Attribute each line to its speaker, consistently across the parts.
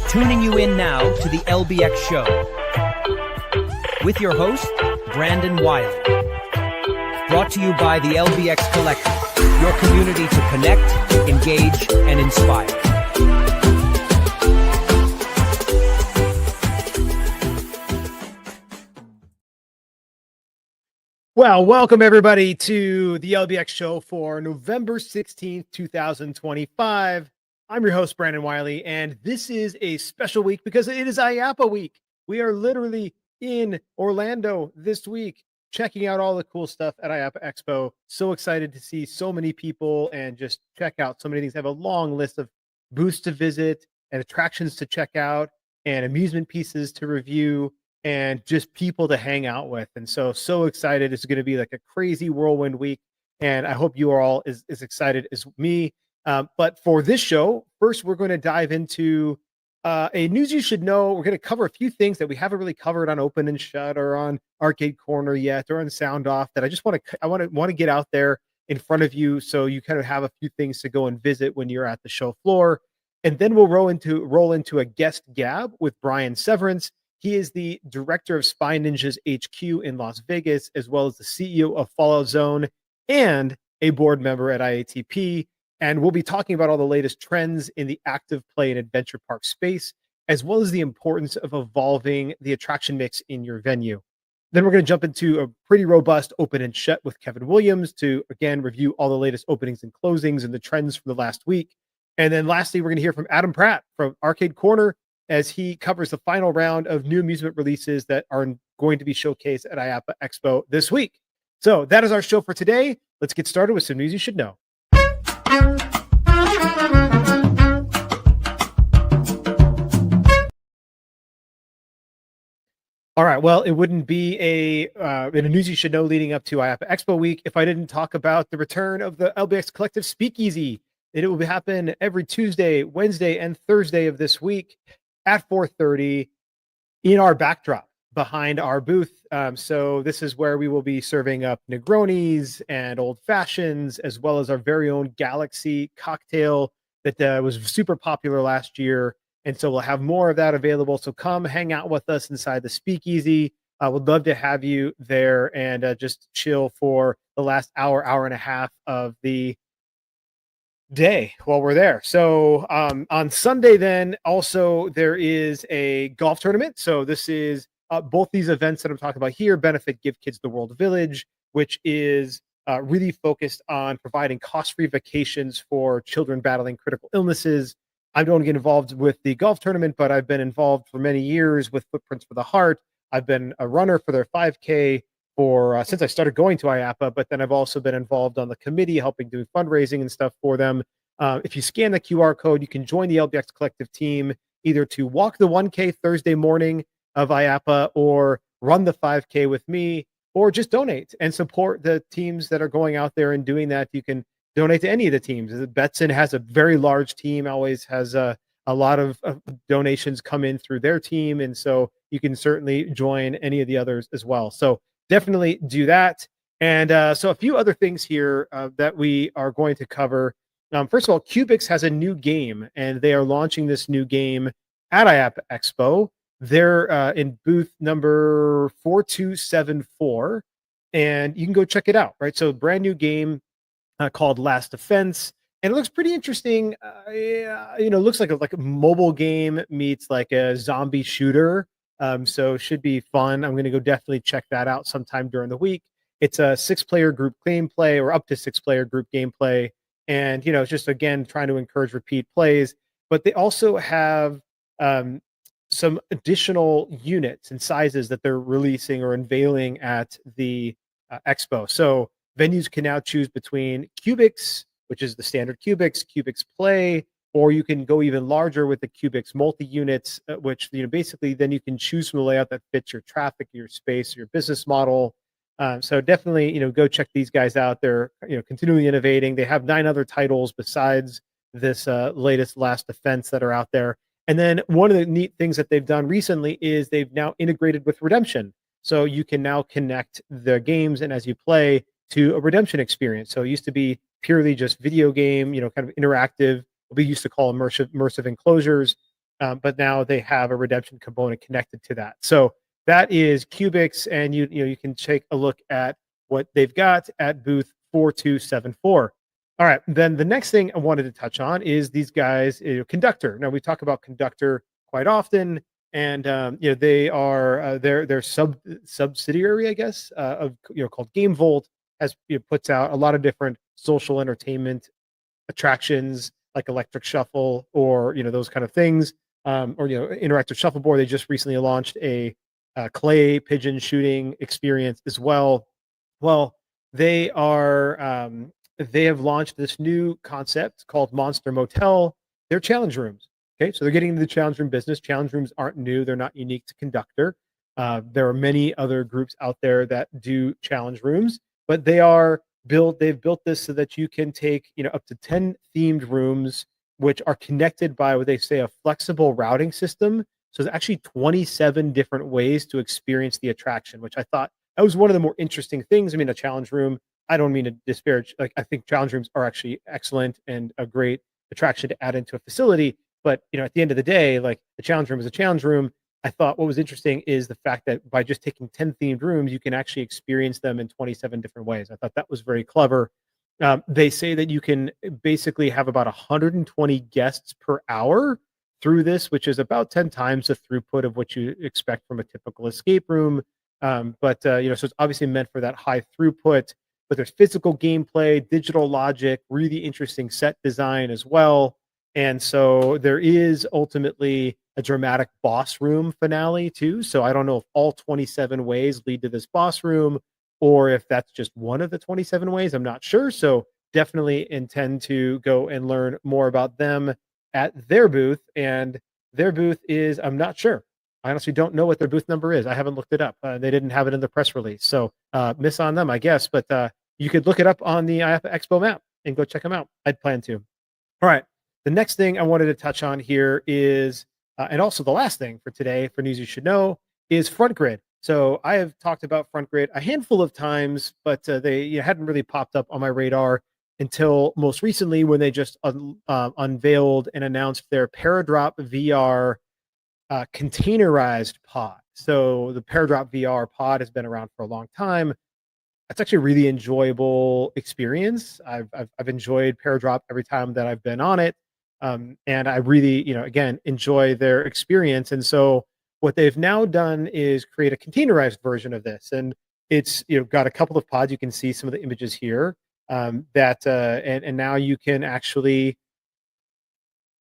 Speaker 1: Tuning you in now to the LBX show with your host, Brandon Wiley. Brought to you by the LBX Collective, your community to connect, engage, and inspire.
Speaker 2: Well, welcome everybody to the LBX show for November 16th, 2025. I'm your host, Brandon Wiley, and this is a special week because it is IAAPA week. We are literally in Orlando this week, checking out all the cool stuff at IAAPA Expo. So excited to see so many people and just check out so many things. I have a long list of booths to visit and attractions to check out and amusement pieces to review and just people to hang out with. And so excited. It's going to be like a crazy whirlwind week. And I hope you are all as excited as me. But for this show, first, we're going to dive into a news you should know. We're going to cover a few things that we haven't really covered on Open and Shut or on Arcade Corner yet or on Sound Off that I just want to get out there in front of you so you kind of have a few things to go and visit when you're at the show floor. And then we'll roll into a Guest Gab with Bryan Severance. He is the director of Spy Ninjas HQ in Las Vegas, as well as the CEO of Fallout Zone and a board member at IAAPA. And we'll be talking about all the latest trends in the active play and adventure park space, as well as the importance of evolving the attraction mix in your venue. Then we're going to jump into a pretty robust Open and Shut with Kevin Williams to, again, review all the latest openings and closings and the trends from the last week. And then lastly, we're going to hear from Adam Pratt from Arcade Corner as he covers the final round of new amusement releases that are going to be showcased at IAAPA Expo this week. So that is our show for today. Let's get started with some news you should know. All right. Well, it wouldn't be in a news you should know leading up to IAAPA Expo week if I didn't talk about the return of the LBX Collective Speakeasy. It will happen every Tuesday, Wednesday, and Thursday of this week at 4:30 in our backdrop behind our booth. So this is where we will be serving up Negronis and old fashions, as well as our very own Galaxy cocktail that was super popular last year. And so we'll have more of that available. So come hang out with us inside the Speakeasy. I would love to have you there and just chill for the last hour and a half of the day while we're there. So on Sunday, then also there is a golf tournament. So this is both these events that I'm talking about here benefit Give Kids the World Village, which is really focused on providing cost-free vacations for children battling critical illnesses. I don't get involved with the golf tournament, but I've been involved for many years with Footprints for the Heart. I've been a runner for their 5K for since I started going to IAAPA, but then I've also been involved on the committee, helping do fundraising and stuff for them. If you scan the QR code, you can join the LBX Collective team either to walk the 1K Thursday morning of IAAPA or run the 5K with me, or just donate and support the teams that are going out there and doing that. You can donate to any of the teams. Betson has a very large team, always has a lot of donations come in through their team. And so you can certainly join any of the others as well. So definitely do that. And so a few other things here that we are going to cover. First of all, QBIX has a new game, and they are launching this new game at IAAPA Expo. They're in booth number 4274, and you can go check it out, right? So brand new game called Last Defense, and it looks pretty interesting. Looks like a mobile game meets like a zombie shooter. So should be fun. I'm going to go definitely check that out sometime during the week. It's a 6-player group gameplay, or up to 6-player group gameplay. And, it's just, again, trying to encourage repeat plays. But they also have some additional units and sizes that they're releasing or unveiling at the expo. So venues can now choose between QBIX, which is the standard QBIX, QBIX Play, or you can go even larger with the QBIX multi-units, which, basically then you can choose from the layout that fits your traffic, your space, your business model. So definitely, go check these guys out. They're, continually innovating. They have 9 other titles besides this latest Last Defense that are out there. And then one of the neat things that they've done recently is they've now integrated with redemption. So you can now connect the games and as you play to a redemption experience. So it used to be purely just video game, kind of interactive, what we used to call immersive enclosures. but now they have a redemption component connected to that. So that is QBIX, and you can take a look at what they've got at booth 4274. All right, then the next thing I wanted to touch on is these guys, Conductr. Now we talk about Conductr quite often, and they are their subsidiary, I guess, of called Game Volt, has puts out a lot of different social entertainment attractions like Electric Shuffle or those kind of things, or interactive shuffleboard. They just recently launched a clay pigeon shooting experience as well. Well, they are they have launched this new concept called Monster Motel. They're challenge rooms. Okay, so they're getting into the challenge room business. Challenge rooms aren't new; they're not unique to Conductr. There are many other groups out there that do challenge rooms, but they've built this so that you can take up to 10 themed rooms, which are connected by what they say a flexible routing system. So there's actually 27 different ways to experience the attraction, which I thought that was one of the more interesting things. I mean, a challenge room, I don't mean to disparage, like, I think challenge rooms are actually excellent and a great attraction to add into a facility. But at the end of the day, like, the challenge room is a challenge room. I thought what was interesting is the fact that by just taking 10 themed rooms, you can actually experience them in 27 different ways. I thought that was very clever. They say that you can basically have about 120 guests per hour through this, which is about 10 times the throughput of what you expect from a typical escape room. So it's obviously meant for that high throughput, but there's physical gameplay, digital logic, really interesting set design as well. And so there is ultimately a dramatic boss room finale too. So I don't know if all 27 ways lead to this boss room or if that's just one of the 27 ways. I'm not sure. So definitely intend to go and learn more about them at their booth. And their booth is, I'm not sure. I honestly don't know what their booth number is. I haven't looked it up. They didn't have it in the press release. So miss on them, I guess. But you could look it up on the IAAPA Expo map and go check them out. I'd plan to. All right. The next thing I wanted to touch on here is, and also the last thing for today for news you should know, is Frontgrid. So I have talked about Frontgrid a handful of times, but they hadn't really popped up on my radar until most recently when they just unveiled and announced their Paradrop VR containerized pod. So the Paradrop VR pod has been around for a long time. It's actually a really enjoyable experience. I've enjoyed Paradrop every time that I've been on it. And I really, again, enjoy their experience. And so what they've now done is create a containerized version of this. And it's, got a couple of pods. You can see some of the images here and now you can actually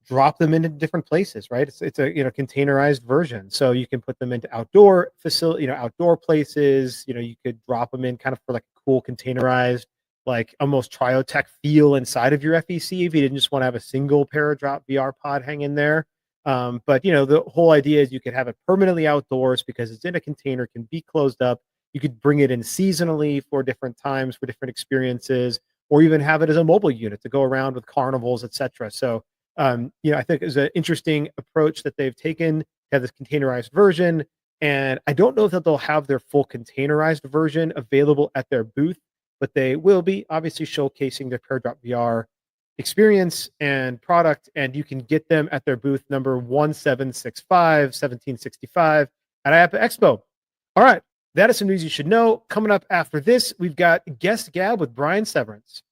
Speaker 2: drop them into different places, right? It's a containerized version, so you can put them into outdoor facility, outdoor places. You could drop them in kind of for like a cool containerized, like almost Triotech feel inside of your FEC if you didn't just want to have a single Paradrop VR pod hang in there. But the whole idea is you could have it permanently outdoors because it's in a container, can be closed up. You could bring it in seasonally for different times, for different experiences, or even have it as a mobile unit to go around with carnivals, etc. So I think it's an interesting approach that they've taken to have this containerized version. And I don't know that they'll have their full containerized version available at their booth, but they will be obviously showcasing their Paradrop VR experience and product. And you can get them at their booth number 1765 at IAAPA Expo. All right. That is some news you should know. Coming up after this, we've got Guest Gab with Bryan Severance.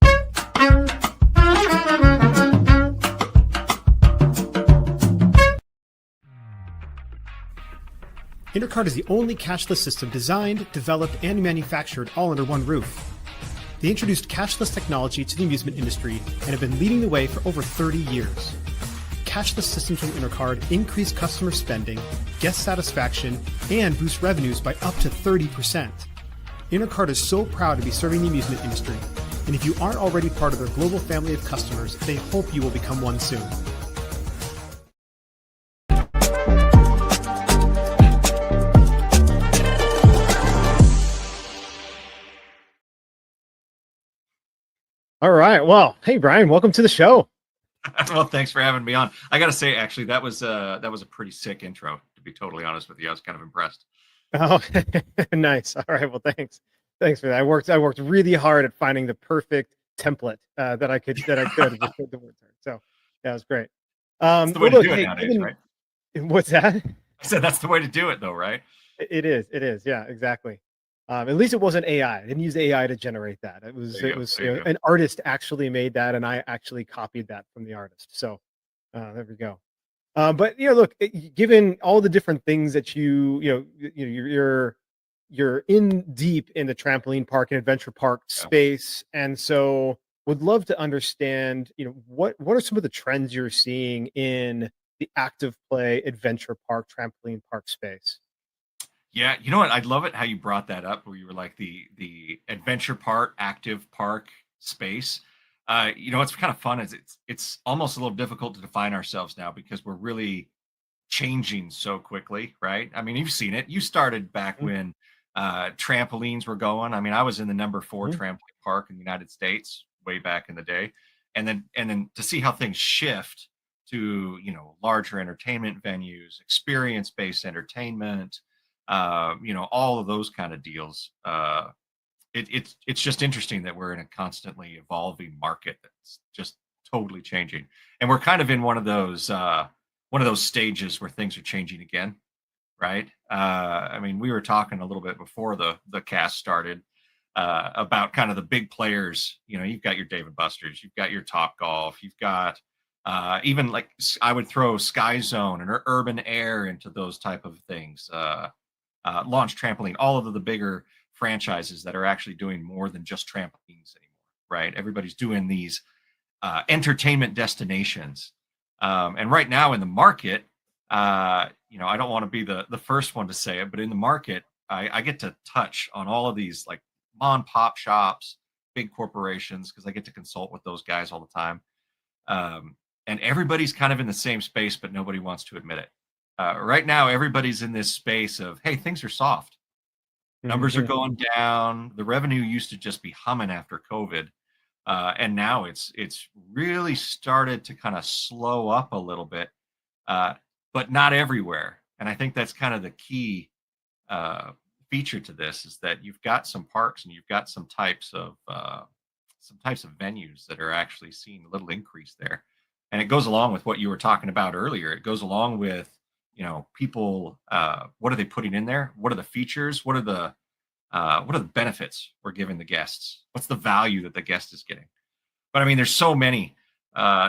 Speaker 2: Intercard is the only cashless system designed, developed, and manufactured all under one roof. They introduced cashless technology to the amusement industry and have been leading the way for over 30 years. Cashless systems from Intercard increase customer spending, guest satisfaction, and boost revenues by up to 30%. Intercard is so proud to be serving the amusement industry, and if you aren't already part of their global family of customers, they hope you will become one soon. All right. Well, hey, Bryan, welcome to the show.
Speaker 3: Well, thanks for having me on. I got to say, actually, that was a pretty sick intro, to be totally honest with you. I was kind of impressed.
Speaker 2: Oh, nice. All right. Well, thanks for that. I worked really hard at finding the perfect template that I could. So that was great.
Speaker 3: That's the way to do it nowadays, right?
Speaker 2: What's that?
Speaker 3: I said that's the way to do it, though, right?
Speaker 2: It is. It is. Yeah, exactly. At least it wasn't AI. I didn't use AI to generate that. It was
Speaker 3: There you
Speaker 2: it
Speaker 3: go.
Speaker 2: was
Speaker 3: There you go.
Speaker 2: an artist actually made that, and I actually copied that from the artist. So there we go. But look, given all the different things that you're in deep in the trampoline park and adventure park
Speaker 3: Yeah.
Speaker 2: space, and so would love to understand, what are some of the trends you're seeing in the active play adventure park trampoline park space?
Speaker 3: Yeah, you know what? I love it how you brought that up, where you were like the adventure park, active park space. What's kind of fun is it's almost a little difficult to define ourselves now because we're really changing so quickly, right? I mean, you've seen it. You started back
Speaker 2: Mhm,
Speaker 3: when trampolines were going. I mean, I was in the number 4
Speaker 2: mhm,
Speaker 3: trampoline park in the United States way back in the day, and then to see how things shift to larger entertainment venues, experience-based entertainment, all of those kind of deals. It's just interesting that we're in a constantly evolving market that's just totally changing, and we're kind of in one of those stages where things are changing again, right? I mean, we were talking a little bit before the cast started about kind of the big players. You've got your Dave and Buster's, you've got your Top Golf, you've got even like I would throw Sky Zone and Urban Air into those type of things. Launch Trampoline, all of the bigger franchises that are actually doing more than just trampolines anymore, right? Everybody's doing these entertainment destinations. And right now in the market, I don't want to be the first one to say it, but in the market, I get to touch on all of these like mom and pop shops, big corporations, because I get to consult with those guys all the time. And everybody's kind of in the same space, but nobody wants to admit it. Right now, everybody's in this space of, hey, things are soft. Numbers are
Speaker 2: mhm.
Speaker 3: going down. The revenue used to just be humming after COVID, and now it's really started to kind of slow up a little bit, uh, but not everywhere. And I think that's kind of the key uh, feature to this is that you've got some parks and you've got some types of venues that are actually seeing a little increase there. And it goes along with what you were talking about earlier. It goes along with people. What are they putting in there? What are the features? What are the benefits we're giving the guests? What's the value that the guest is getting? But I mean, there's so many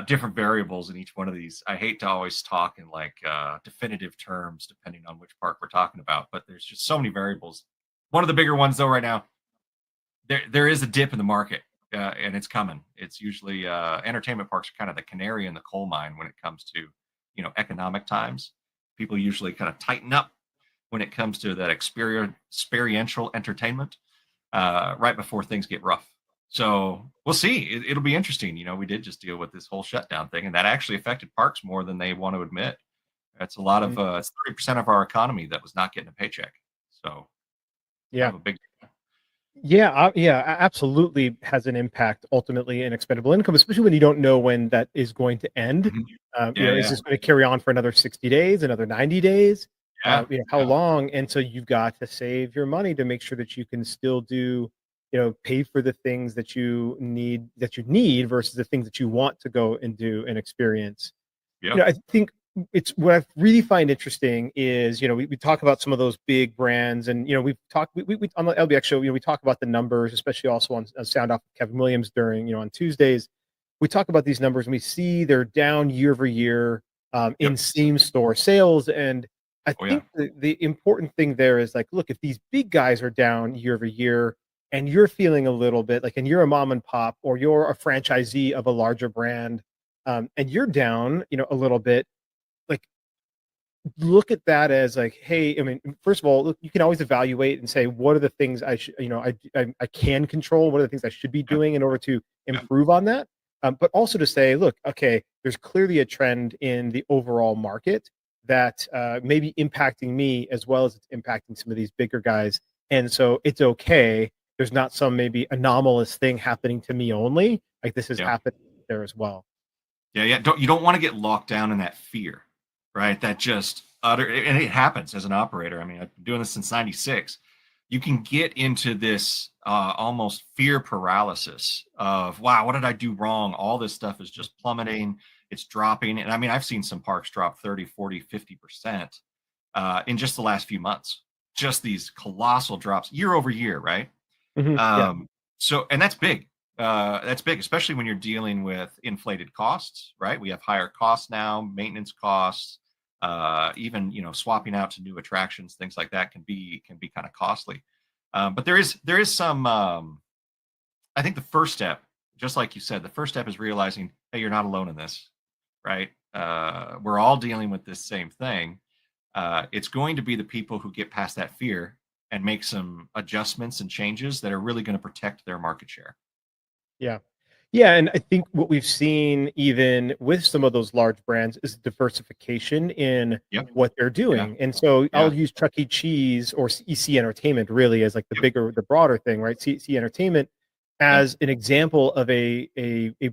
Speaker 3: different variables in each one of these. I hate to always talk in like definitive terms, depending on which park we're talking about, but there's just so many variables. One of the bigger ones, though, right now, there is a dip in the market, and it's coming. It's usually entertainment parks are kind of the canary in the coal mine when it comes to economic times. People usually kind of tighten up when it comes to that experiential entertainment right before things get rough. So we'll see. It'll be interesting. We did just deal with this whole shutdown thing, and that actually affected parks more than they want to admit. It's a lot of it's 30% of our economy that was not getting a paycheck. So kind
Speaker 2: Yeah.
Speaker 3: of a big.
Speaker 2: Yeah, absolutely has an impact ultimately in expendable income, especially when you don't know when that is going to end.
Speaker 3: Mhm. Yeah,
Speaker 2: Is
Speaker 3: yeah,
Speaker 2: this going to carry on for another 60 days, another 90 days?
Speaker 3: yeah,
Speaker 2: How
Speaker 3: yeah,
Speaker 2: long? And so you've got to save your money to make sure that you can still do, pay for the things that you need versus the things that you want to go and do and experience.
Speaker 3: yeah,
Speaker 2: I think it's what I really find interesting is, we talk about some of those big brands and, we've talked, we on the LBX show, we talk about the numbers, especially also on Sound Off with Kevin Williams during, on Tuesdays. We talk about these numbers and we see they're down year over year
Speaker 3: yep.
Speaker 2: in same store sales. And I
Speaker 3: Oh yeah,
Speaker 2: think the important thing there is like, look, if these big guys are down year over year and you're feeling a little bit like, and you're a mom and pop or you're a franchisee of a larger brand, and you're down, a little bit, like look at that as like, hey, I mean, first of all, look, you can always evaluate and say, what are the things I should, I can control? What are the things I should be
Speaker 3: yeah,
Speaker 2: doing in order to
Speaker 3: yeah,
Speaker 2: improve on that? But also to say, look, okay, there's clearly a trend in the overall market that may be impacting me as well as it's impacting some of these bigger guys. And so it's okay. There's not some maybe anomalous thing happening to me only. Like this is
Speaker 3: yeah.
Speaker 2: happening there as well.
Speaker 3: Yeah, yeah. You don't want to get locked down in that fear, right? That just utter and it happens as an operator. I mean, I've been doing this since '96. You can get into this almost fear paralysis of, wow, what did I do wrong? All this stuff is just plummeting. it's dropping. And I mean, I've seen some parks drop 30, 40, 50% in just the last few months. Just these colossal drops year over year, right?
Speaker 2: Yeah.
Speaker 3: So, and that's big. That's big, especially when you're dealing with inflated costs, right? We have higher costs now, maintenance costs, even, you know, swapping out to new attractions, things like that can be kind of costly. But there is some, I think the first step, just like you said, the first step is realizing, hey, you're not alone in this, right? We're all dealing with this same thing. It's going to be the people who get past that fear and make some adjustments and changes that are really going to protect their market share.
Speaker 2: Yeah. Yeah, and I think what we've seen even with some of those large brands is diversification in
Speaker 3: Yep.
Speaker 2: what they're
Speaker 3: Yeah.
Speaker 2: doing. And so
Speaker 3: Yeah.
Speaker 2: I'll use Chuck E. Cheese or EC Entertainment really as like the
Speaker 3: Yep.
Speaker 2: bigger, the broader thing, right? CC Entertainment
Speaker 3: Yep.
Speaker 2: as an example of a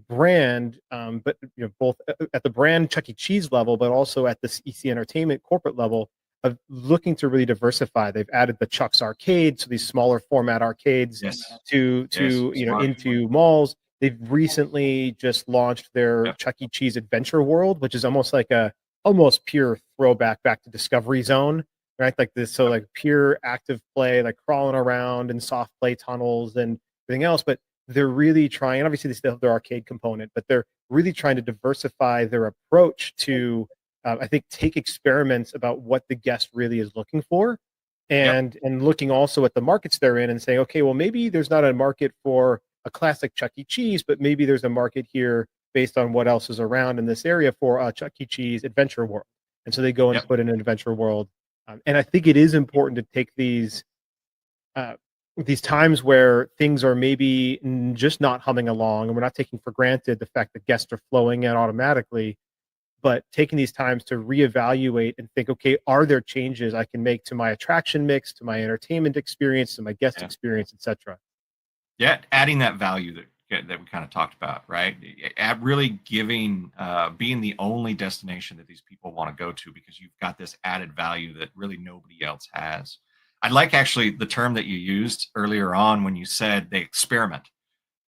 Speaker 2: brand, but you know, both at the brand Chuck E. Cheese level, but also at this EC Entertainment corporate level of looking to really diversify. They've added the Chuck's Arcade, so these smaller format arcades
Speaker 3: Yes.
Speaker 2: to
Speaker 3: Yes.
Speaker 2: you know
Speaker 3: Smart.
Speaker 2: into malls. They've recently just launched their
Speaker 3: Yep.
Speaker 2: Chuck E. Cheese Adventure World, which is almost like a almost pure throwback back to Discovery Zone, right? Like this, so like pure active play, like crawling around in soft play tunnels and everything else. But they're really trying, and obviously they still have their arcade component, but they're really trying to diversify their approach to, I think, take experiments about what the guest really is looking for,
Speaker 3: Yep.
Speaker 2: and looking also at the markets they're in and saying, okay, well maybe there's not a market for a classic Chuck E. Cheese, but maybe there's a market here based on what else is around in this area for a Chuck E. Cheese Adventure World. And so they go and
Speaker 3: Yep.
Speaker 2: put in an Adventure World. And I think it is important to take these times where things are maybe just not humming along, and we're not taking for granted the fact that guests are flowing in automatically, but taking these times to reevaluate and think, okay, are there changes I can make to my attraction mix, to my entertainment experience, to my guest
Speaker 3: Yeah.
Speaker 2: experience, etc.
Speaker 3: Yeah, adding that value that we kind of talked about, right? Really giving, being the only destination that these people want to go to because you've got this added value that really nobody else has. I like actually the term that you used earlier on when you said they experiment,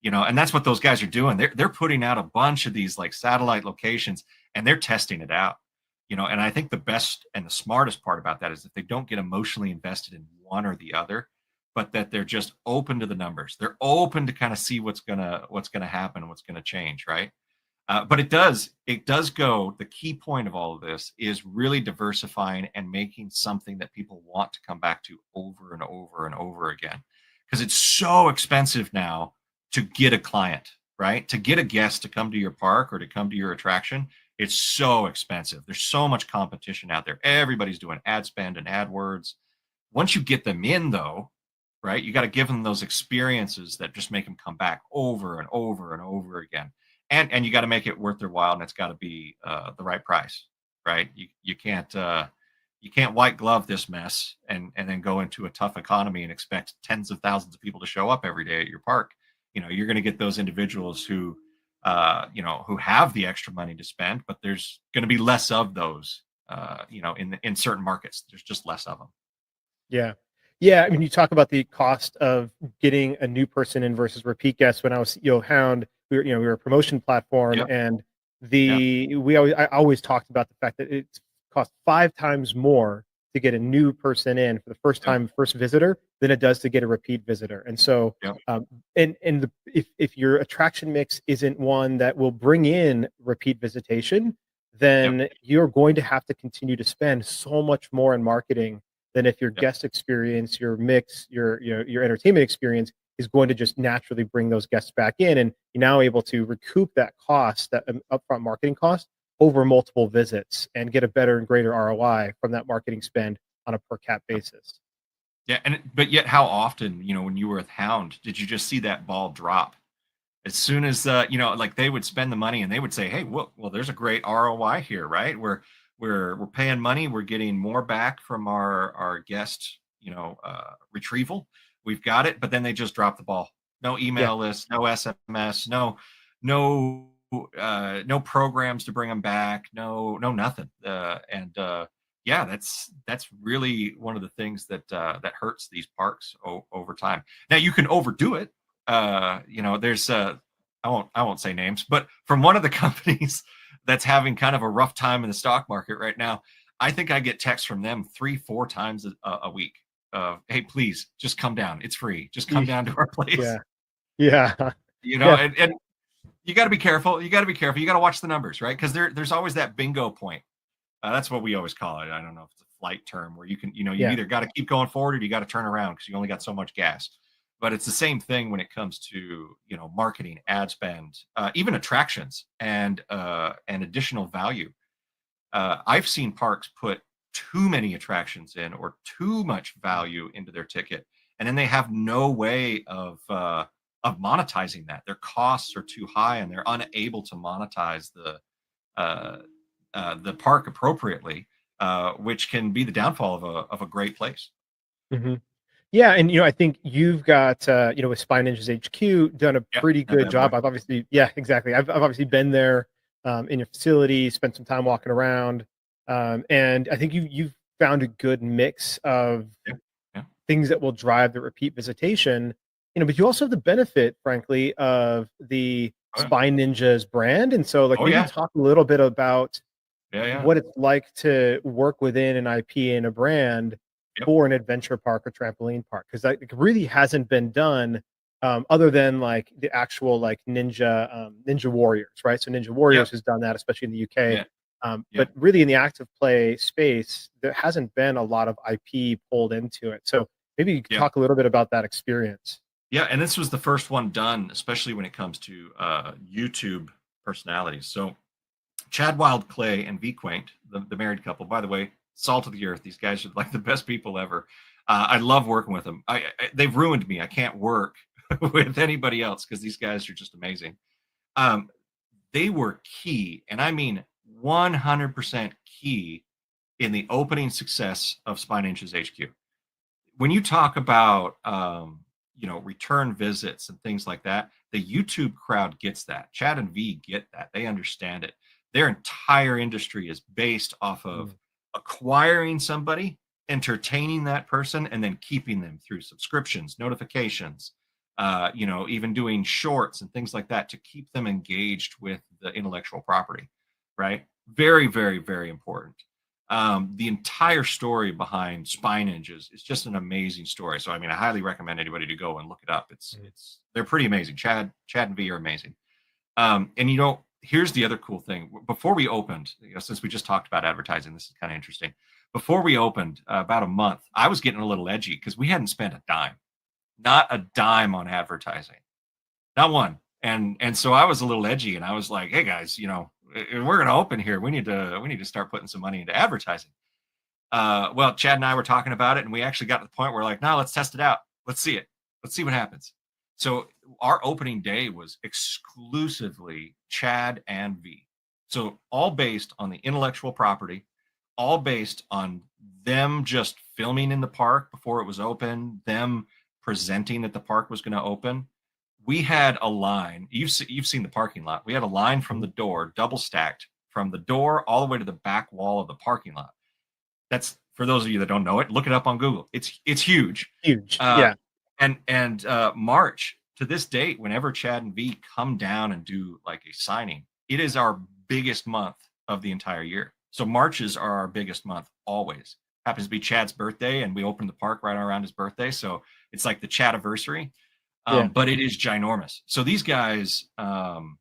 Speaker 3: you know, and that's what those guys are doing. They're putting out a bunch of these like satellite locations and they're testing it out, you know. And I think the best and the smartest part about that is that they don't get emotionally invested in one or the other, but that they're just open to the numbers. They're open to kind of see what's gonna happen, what's gonna change, right? But it does go. The key point of all of this is really diversifying and making something that people want to come back to over and over and over again, because it's so expensive now to get a client, right? To get a guest to come to your park or to come to your attraction, it's so expensive. There's so much competition out there. Everybody's doing ad spend and AdWords. Once you get them in, though, right, you got to give them those experiences that just make them come back over and over and over again. And you got to make it worth their while, and it's got to be the right price, right? You can't white glove this mess and then go into a tough economy and expect tens of thousands of people to show up every day at your park. You know, you're going to get those individuals who you know, who have the extra money to spend, but there's going to be less of those. You know, in certain markets, there's just less of them.
Speaker 2: Yeah. Yeah. I mean, you talk about the cost of getting a new person in versus repeat guests. When I was CEO of Hound, we were a promotion platform,
Speaker 3: Yep.
Speaker 2: and
Speaker 3: Yep.
Speaker 2: I always talked about the fact that it costs 5 times more to get a new person in for the first
Speaker 3: Yep.
Speaker 2: time, first visitor, than it does to get a repeat visitor. And so,
Speaker 3: Yep.
Speaker 2: if your attraction mix isn't one that will bring in repeat visitation, then
Speaker 3: Yep.
Speaker 2: you're going to have to continue to spend so much more in marketing than if your
Speaker 3: Yep.
Speaker 2: guest experience, your mix, your entertainment experience is going to just naturally bring those guests back in, and you're now able to recoup that cost, that upfront marketing cost, over multiple visits and get a better and greater ROI from that marketing spend on a per cap basis.
Speaker 3: Yeah, but yet, how often, you know, when you were with Hound, did you just see that ball drop? As soon as you know, like they would spend the money and they would say, "Hey, well, there's a great ROI here, right? We're paying money, we're getting more back from our guest, you know, retrieval. We've got it." But then they just drop the ball. No
Speaker 2: Yeah,
Speaker 3: email list, no SMS, no no programs to bring them back, no nothing. Yeah, that's really one of the things that that hurts these parks over time. Now you can overdo it. You know, there's I won't say names, but from one of the companies that's having kind of a rough time in the stock market right now, I think I get texts from them 3-4 times a week. Hey, please just come down. It's free. Just come down to our place.
Speaker 2: Yeah. Yeah.
Speaker 3: You know,
Speaker 2: Yeah.
Speaker 3: and you got to be careful. You got to be careful. You got to watch the numbers, right? Because there's always that bingo point. That's what we always call it. I don't know if it's a flight term where you can, you either got to keep going forward or you got to turn around because you only got so much gas. But it's the same thing when it comes to, marketing, ad spend, even attractions and additional value. I've seen parks put too many attractions in or too much value into their ticket, and then they have no way of monetizing that. Their costs are too high, and they're unable to monetize the park appropriately, which can be the downfall of a great place.
Speaker 2: Mm-hmm. Yeah, and I think you've got with Spine Ninjas HQ done a pretty good job. I've obviously, exactly. I've obviously been there in your facility, spent some time walking around, and I think you've found a good mix of things that will drive the repeat visitation. But you also have the benefit, frankly, of the Spine Ninjas brand, and so maybe talk a little bit about what it's like to work within an IP and a brand for an adventure park or trampoline park, because that really hasn't been done other than the actual Ninja Warriors, right? So Ninja Warriors has done that, especially in the UK. But really in the active play space, there hasn't been a lot of IP pulled into it. So maybe you could talk a little bit about that experience.
Speaker 3: Yeah, and this was the first one done, especially when it comes to YouTube personalities. So Chad Wild Clay and V Quaint, the married couple, by the way, salt of the earth. These guys are like the best people ever. I love working with them. They've ruined me. I can't work with anybody else because these guys are just amazing. They were key, and I mean 100% key in the opening success of Spine Ninjas HQ. When you talk about return visits and things like that, the YouTube crowd gets that. Chad and V get that. They understand it. Their entire industry is based off of acquiring somebody, entertaining that person, and then keeping them through subscriptions, notifications, even doing shorts and things like that to keep them engaged with the intellectual property, right? Very, very, very important. The entire story behind Spine Ninjas is just an amazing story. So, I mean, I highly recommend anybody to go and look it up. They're pretty amazing. Chad and V are amazing. And here's the other cool thing. Before we opened, since we just talked about advertising, this is kind of interesting. Before we opened, about a month, I was getting a little edgy because we hadn't spent a dime, not a dime on advertising, not one. And so I was a little edgy, and I was like, hey guys, we're going to open here. We need to start putting some money into advertising. Well, Chad and I were talking about it, and we actually got to the point where like, no, let's test it out. Let's see it. Let's see what happens. So our opening day was exclusively Chad and V. So all based on the intellectual property, all based on them just filming in the park before it was open, them presenting that the park was going to open. We had a line. You've seen the parking lot. We had a line from the door, double stacked from the door all the way to the back wall of the parking lot. That's, for those of you that don't know it, look it up on Google. It's huge.
Speaker 2: Huge.
Speaker 3: And March, to this date, whenever Chad and V come down and do like a signing, it is our biggest month of the entire year. So Marches are our biggest month always. Happens to be Chad's birthday, and we opened the park right around his birthday. So it's like the Chadiversary. But it is ginormous. So these guys, the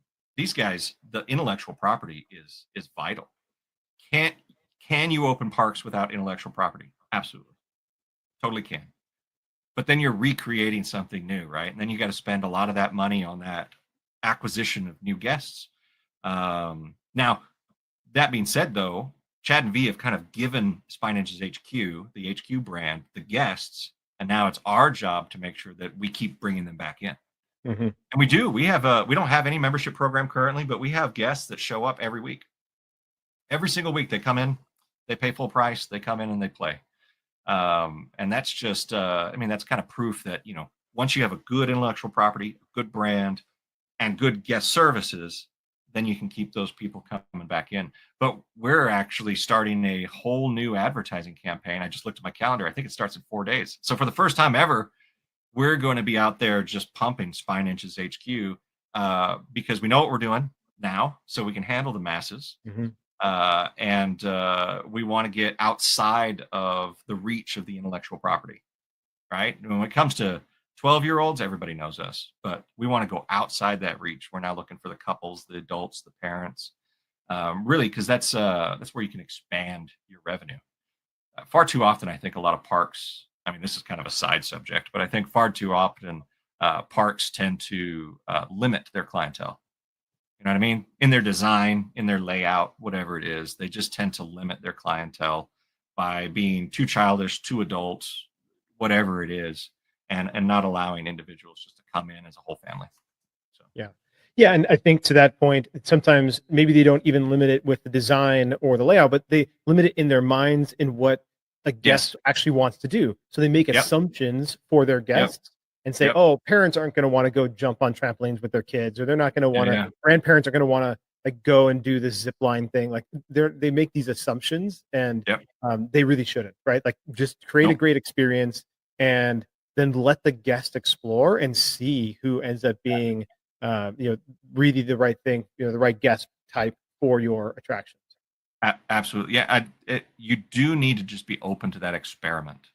Speaker 3: intellectual property is vital. Can you open parks without intellectual property? Absolutely. Totally can. But then you're recreating something new, right? And then you got to spend a lot of that money on that acquisition of new guests. Now, that being said, though, Chad and V have kind of given Spine Ninjas HQ, the HQ brand, the guests, and now it's our job to make sure that we keep bringing them back in. And we do. We don't have any membership program currently, but we have guests that show up every week. Every single week they come in, they pay full price, they come in and they play. And that's just, that's kind of proof that, once you have a good intellectual property, a good brand, and good guest services, then you can keep those people coming back in. But we're actually starting a whole new advertising campaign. I just looked at my calendar. I think it starts in 4 days. So for the first time ever, we're going to be out there just pumping Spine Ninjas HQ because we know what we're doing. now so we can handle the masses.
Speaker 2: Mm-hmm.
Speaker 3: And we want to get outside of the reach of the intellectual property, right? When it comes to 12-year-olds, everybody knows us, but we want to go outside that reach. We're now looking for the couples, the adults, the parents, really, because that's where you can expand your revenue. Far too often, I think a lot of parks, I mean, this is kind of a side subject, but I think far too often parks tend to limit their clientele. You know what I mean? In their design, in their layout, whatever it is, they just tend to limit their clientele by being too childish, too adult, whatever it is, and not allowing individuals just to come in as a whole family. So
Speaker 2: yeah, and I think to that point, sometimes maybe they don't even limit it with the design or the layout, but they limit it in their minds in what a guest actually wants to do. So they make assumptions for their guests and say, oh, parents aren't going to want to go jump on trampolines with their kids, or they're not going to want to, grandparents are going to want to like go and do this zip line thing. Like they make these assumptions, and they really shouldn't, right? Like just create a great experience and then let the guest explore and see who ends up being, really the right thing, the right guest type for your attractions.
Speaker 3: Absolutely. Yeah. You do need to just be open to that experiment.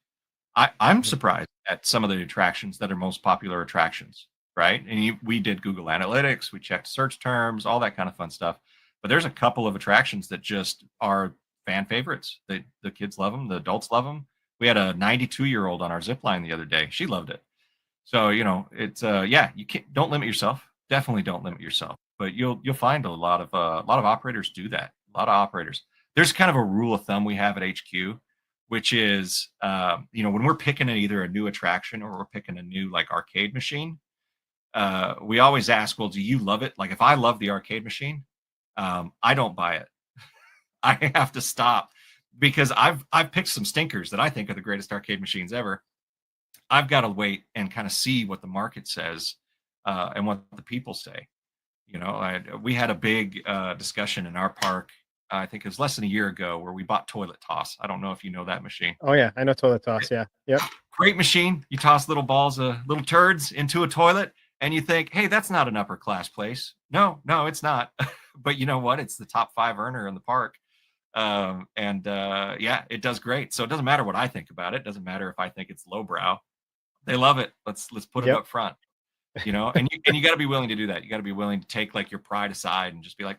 Speaker 3: I'm surprised at some of the attractions that are most popular attractions, right? And we did Google Analytics, we checked search terms, all that kind of fun stuff. But there's a couple of attractions that just are fan favorites. The kids love them, the adults love them. We had a 92-year-old on our zip line the other day. She loved it. So, it's you don't limit yourself. Definitely don't limit yourself. But you'll find a lot of operators do that. A lot of operators. There's kind of a rule of thumb we have at HQ, which is, when we're picking either a new attraction or we're picking a new like arcade machine, we always ask, well, do you love it? Like if I love the arcade machine, I don't buy it. I have to stop because I've picked some stinkers that I think are the greatest arcade machines ever. I've got to wait and kind of see what the market says and what the people say. We had a big discussion in our park. I think it was less than a year ago where we bought Toilet Toss. I don't know if you know that machine.
Speaker 2: Oh yeah, I know Toilet Toss. Yeah, yep.
Speaker 3: Great machine. You toss little balls of little turds into a toilet, and you think, hey, that's not an upper class place. No, it's not. But you know what? It's the top 5 earner in the park. It does great. So it doesn't matter what I think about it. It doesn't matter if I think it's lowbrow. They love it. Let's put it up front. And you got to be willing to do that. You got to be willing to take like your pride aside and just be like,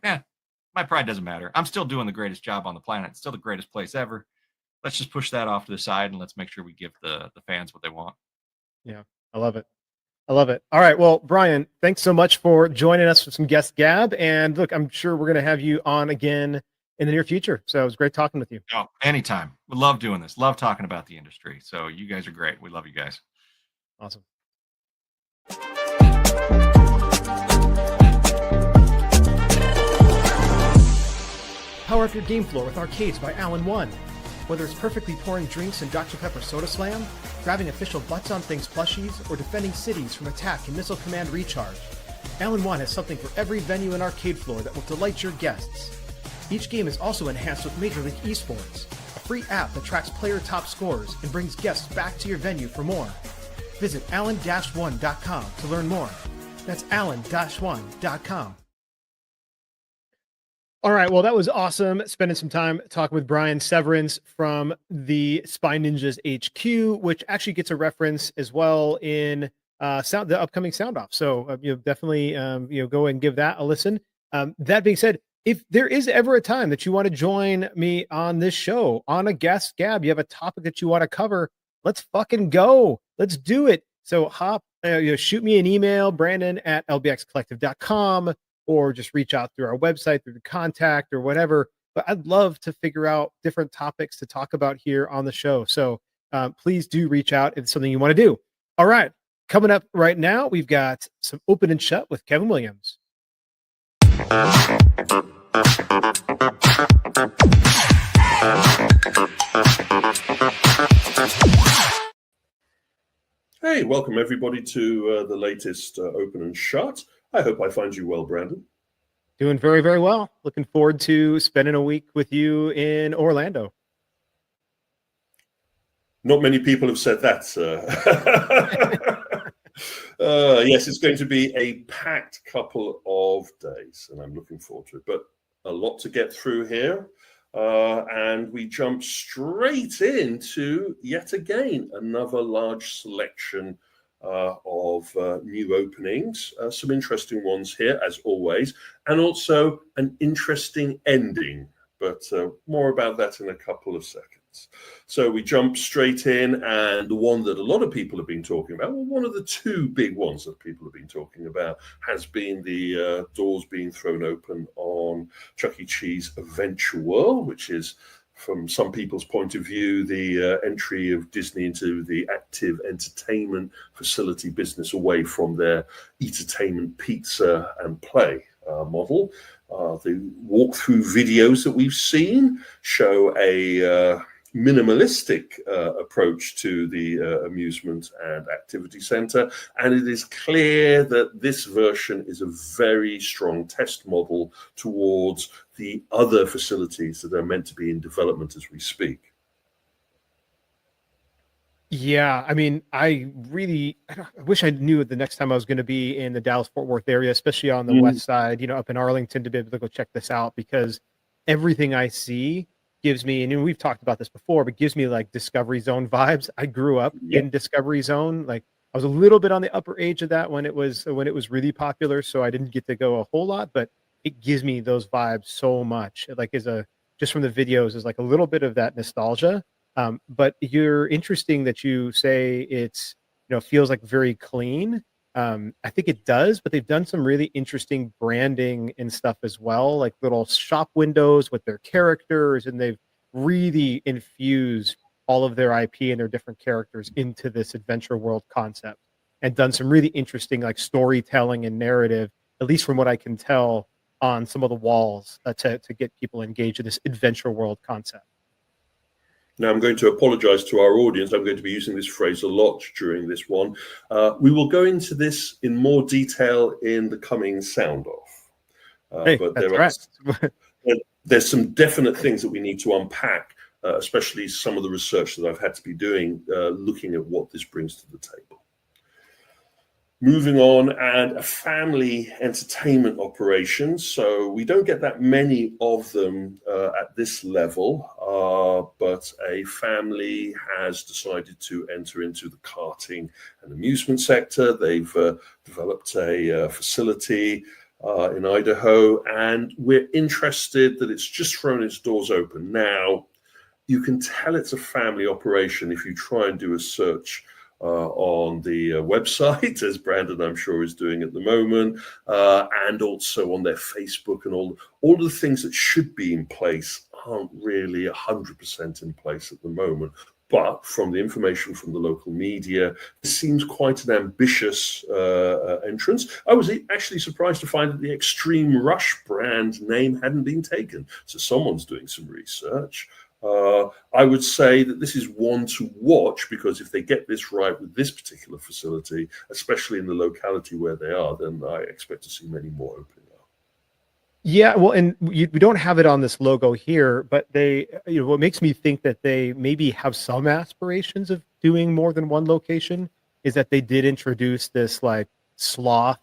Speaker 3: my pride doesn't matter. I'm still doing the greatest job on the planet. It's still the greatest place ever. Let's just push that off to the side and let's make sure we give the fans what they want.
Speaker 2: Yeah, I love it. All right. Well, Bryan, thanks so much for joining us for some Guest Gab. And look, I'm sure we're going to have you on again in the near future. So it was great talking with you.
Speaker 3: Oh, anytime. We love doing this. Love talking about the industry. So you guys are great. We love you guys.
Speaker 2: Awesome. Power up your game floor with Arcades by Allen One. Whether it's perfectly pouring drinks in Dr. Pepper Soda Slam, grabbing official Butts on Things plushies, or defending cities from attack and missile command recharge, Allen One has something for every venue and arcade floor that will delight your guests. Each game is also enhanced with Major League Esports, a free app that tracks player top scores and brings guests back to your venue for more. Visit allen-one.com to learn more. That's allen-one.com. All right, well, that was awesome. Spending some time talking with Bryan Severance from the Spy Ninjas HQ, which actually gets a reference as well in the upcoming Sound Off. So definitely go and give that a listen. That being said, if there is ever a time that you want to join me on this show on a Guest Gab, you have a topic that you want to cover, let's fucking go. Let's do it. So shoot me an email, brandon@lbxcollective.com, or just reach out through our website, through the contact or whatever. But I'd love to figure out different topics to talk about here on the show. So please do reach out if it's something you want to do. All right. Coming up right now, we've got some Open and Shut with Kevin Williams.
Speaker 4: Hey, welcome everybody to the latest Open and Shut. I hope I find you well, Brandon.
Speaker 2: Doing very, very well. Looking forward to spending a week with you in Orlando.
Speaker 4: Not many people have said that. Yes, it's going to be a packed couple of days, and I'm looking forward to it. But a lot to get through here. And we jump straight into, yet again, another large selection of new openings. Some interesting ones here, as always, and also an interesting ending. But more about that in a couple of seconds. So we jump straight in, and the one that a lot of people have been talking about, well, one of the two big ones that people have been talking about, has been the doors being thrown open on Chuck E. Cheese Adventure World, which is, from some people's point of view, the entry of Disney into the active entertainment facility business away from their entertainment pizza and play model. The walkthrough videos that we've seen show a minimalistic approach to the amusement and activity center, and it is clear that this version is a very strong test model towards the other facilities that are meant to be in development as we speak.
Speaker 2: Yeah, I mean, I wish I knew the next time I was going to be in the Dallas-Fort Worth area, especially on the west side, up in Arlington, to be able to go check this out, because everything I see gives me, and we've talked about this before, but gives me like Discovery Zone vibes. I grew up in Discovery Zone. Like, I was a little bit on the upper age of that when it was really popular, so I didn't get to go a whole lot, but it gives me those vibes so much. It like just from the videos is like a little bit of that nostalgia. But you're interesting that you say it's, feels like very clean. I think it does, but they've done some really interesting branding and stuff as well, like little shop windows with their characters, and they've really infused all of their IP and their different characters into this adventure world concept, and done some really interesting like storytelling and narrative, at least from what I can tell, on some of the walls to get people engaged in this adventure world concept.
Speaker 4: Now, I'm going to apologize to our audience. I'm going to be using this phrase a lot during this one. We will go into this in more detail in the coming sound off. But there's some definite things that we need to unpack, especially some of the research that I've had to be doing, looking at what this brings to the table. Moving on, and a family entertainment operation. So we don't get that many of them at this level, but a family has decided to enter into the karting and amusement sector. They've developed a facility in Idaho, and we're interested that it's just thrown its doors open. Now, you can tell it's a family operation if you try and do a search on the website, as Brandon, I'm sure, is doing at the moment, and also on their Facebook, and all the things that should be in place aren't really 100% in place at the moment. But from the information from the local media, it seems quite an ambitious entrance. I was actually surprised to find that the Extreme Rush brand name hadn't been taken. So someone's doing some research. I would say that this is one to watch, because if they get this right with this particular facility, especially in the locality where they are, then I expect to see many more opening up.
Speaker 2: Yeah, well, and we don't have it on this logo here, but they, what makes me think that they maybe have some aspirations of doing more than one location is that they did introduce this like sloth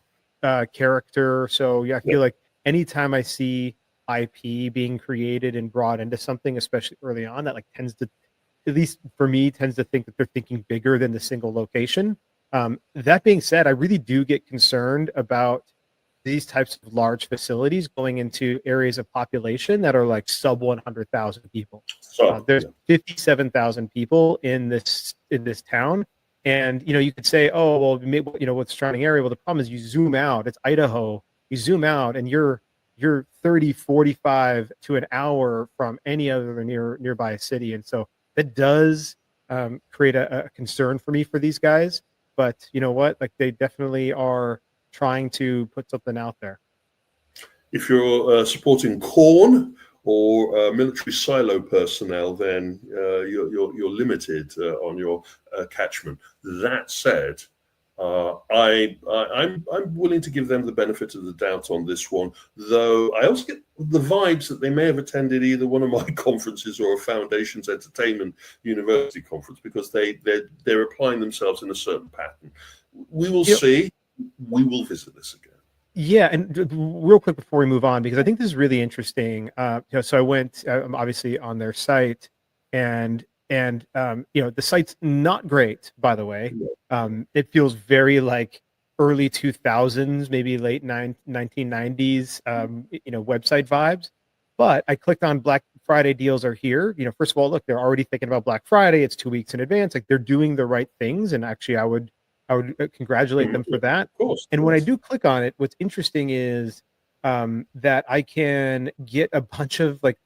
Speaker 2: character. So yeah, I feel like anytime I see IP being created and brought into something, especially early on, that like tends to, at least for me, tends to think that they're thinking bigger than the single location. That being said, I really do get concerned about these types of large facilities going into areas of population that are like sub 100,000 people. There's 57,000 people in this town, and you could say, oh well, maybe, what's the surrounding area? Well, the problem is you zoom out. It's Idaho. You zoom out, and you're 30, 45 to an hour from any other nearby city. And so that does create a concern for me for these guys. But you know what? Like, they definitely are trying to put something out there.
Speaker 4: If you're supporting corn or military silo personnel, then you're limited on your catchment. That said, I'm willing to give them the benefit of the doubt on this one, though I also get the vibes that they may have attended either one of my conferences or a Foundations Entertainment University conference, because they're applying themselves in a certain pattern. we will see. We will visit this again.
Speaker 2: Yeah, and real quick before we move on, because I think this is really interesting. So I went obviously on their site, and the site's not great, by the way. It feels very like early 2000s, maybe late 1990s, website vibes. But I clicked on Black Friday deals are here. First of all, look, they're already thinking about Black Friday. It's 2 weeks in advance. Like, they're doing the right things, and actually, I would congratulate them for that.
Speaker 4: Of course.
Speaker 2: And when I do click on it, what's interesting is that I can get a bunch of like